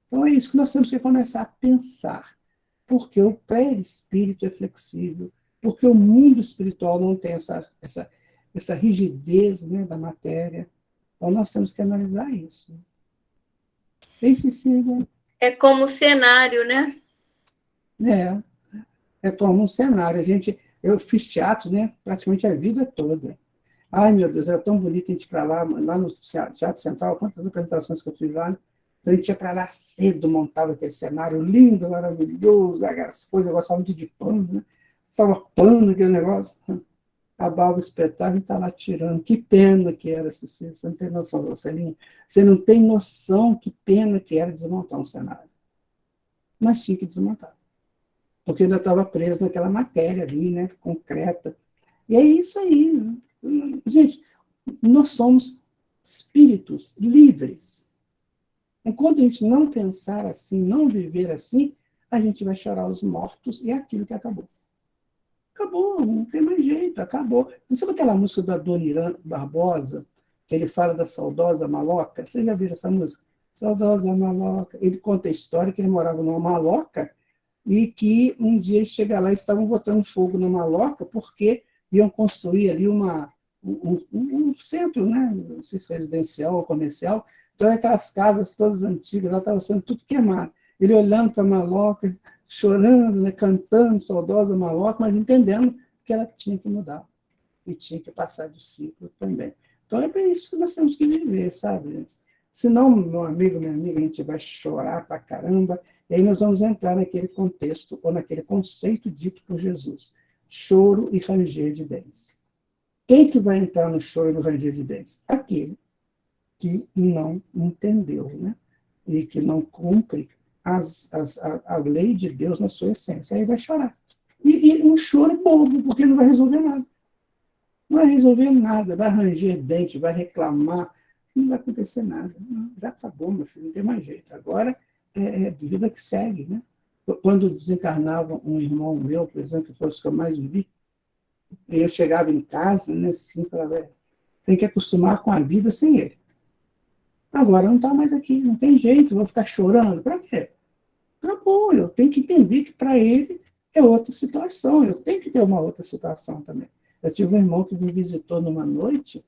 Então é isso que nós temos que começar a pensar. Porque o pré-espírito é flexível, porque o mundo espiritual não tem essa rigidez, né, da matéria. Então, nós temos que analisar isso. E, Cecília?
É como cenário, né?
É como um cenário. Eu fiz teatro, né, praticamente a vida toda. Ai, meu Deus, era tão bonito a gente ir para lá no Teatro Central, quantas apresentações que eu fiz lá. Então, a gente ia para lá cedo, montava aquele cenário lindo, maravilhoso, as coisas, eu gostava muito de pano, né? Estava pano aquele negócio. Acabava o espetáculo, a gente estava lá tirando. Que pena que era, Cecília. Você não tem noção, Marcelinha. Você não tem noção que pena que era desmontar um cenário. Mas tinha que desmontar. Porque ainda estava preso naquela matéria ali, né? Concreta. E é isso aí. Né? Gente, nós somos espíritos livres. Enquanto a gente não pensar assim, não viver assim, a gente vai chorar os mortos e é aquilo que acabou. Acabou, não tem mais jeito, acabou. Não sabe aquela música do Adoniran Barbosa, que ele fala da saudosa maloca? Vocês já viram essa música? Saudosa maloca. Ele conta a história que ele morava numa maloca e que um dia ele chega lá e estavam botando fogo na maloca porque iam construir ali um centro, né? Não sei se residencial ou comercial. Então, aquelas casas todas antigas, lá estavam sendo tudo queimado. Ele olhando para a maloca, chorando, né, cantando, saudosa maloca, mas entendendo que ela tinha que mudar e tinha que passar de ciclo também. Então, é para isso que nós temos que viver, sabe, gente? Senão, meu amigo, minha amiga, a gente vai chorar para caramba, e aí nós vamos entrar naquele contexto, ou naquele conceito dito por Jesus, choro e ranger de dentes. Quem que vai entrar no choro e no ranger de dentes? Aquele que não entendeu, né? E que não cumpre a lei de Deus na sua essência. Aí vai chorar. E um choro bobo, porque não vai resolver nada. Não vai resolver nada, vai ranger dente, vai reclamar, não vai acontecer nada. Não, já acabou, meu filho, não tem mais jeito. Agora é vida que segue, né? Quando desencarnava um irmão meu, por exemplo, que foi os que eu mais vivi, eu chegava em casa, né, assim, falava, tem que acostumar com a vida sem ele. Agora não está mais aqui, não tem jeito, vou ficar chorando. Para quê? Acabou, eu tenho que entender que para ele é outra situação, eu tenho que ter uma outra situação também. Eu tive um irmão que me visitou numa noite,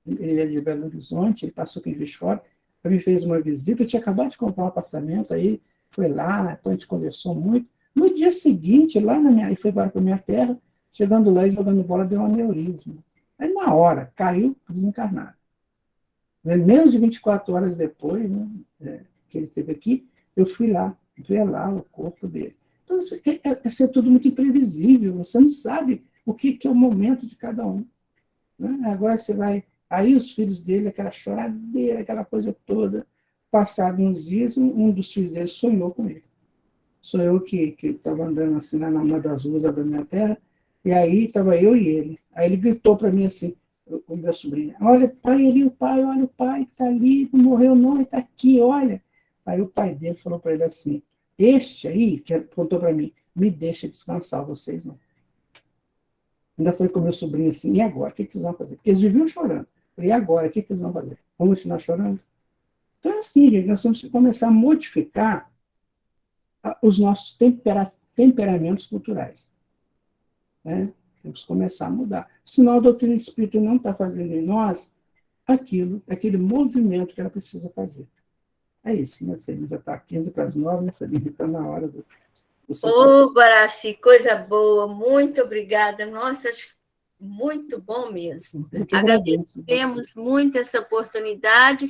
ele é de Belo Horizonte, ele passou aqui em Juiz de Fora, me fez uma visita, eu tinha acabado de comprar um apartamento, aí foi lá, então a gente conversou muito. No dia seguinte, ele foi para a minha terra, chegando lá e jogando bola, deu um aneurisma. Aí, na hora, caiu desencarnado. Menos de 24 horas depois, né, que ele esteve aqui, eu fui lá, ver lá o corpo dele. Então, isso é tudo muito imprevisível, você não sabe o que é o momento de cada um. Né? Agora você vai... Aí os filhos dele, aquela choradeira, aquela coisa toda. Passados uns dias, um dos filhos dele sonhou com ele. Sonhou que estava andando assim lá numa das ruas da minha terra, e aí estava eu e ele. Aí ele gritou para mim assim, o meu sobrinho, olha, pai, ali o pai, olha o pai que está ali, não morreu não, ele está aqui, olha. Aí o pai dele falou para ele assim, este aí, que apontou para mim, me deixa descansar, vocês não. Ainda foi com o meu sobrinho assim, e agora? O que vocês vão fazer? Porque eles viviam chorando. E agora? O que eles vão fazer? Vamos continuar chorando? Então é assim, gente, nós temos que começar a modificar os nossos temperamentos culturais. Né? Temos que começar a mudar. Senão a doutrina espírita não está fazendo em nós aquele movimento que ela precisa fazer. É isso, né, Celina? Já está 15:45, né, Celina? Está na hora do
Ô, Guaraci, coisa boa, muito obrigada. Nossa, muito bom mesmo.
Eu que agradeço.
Agradecemos muito essa oportunidade.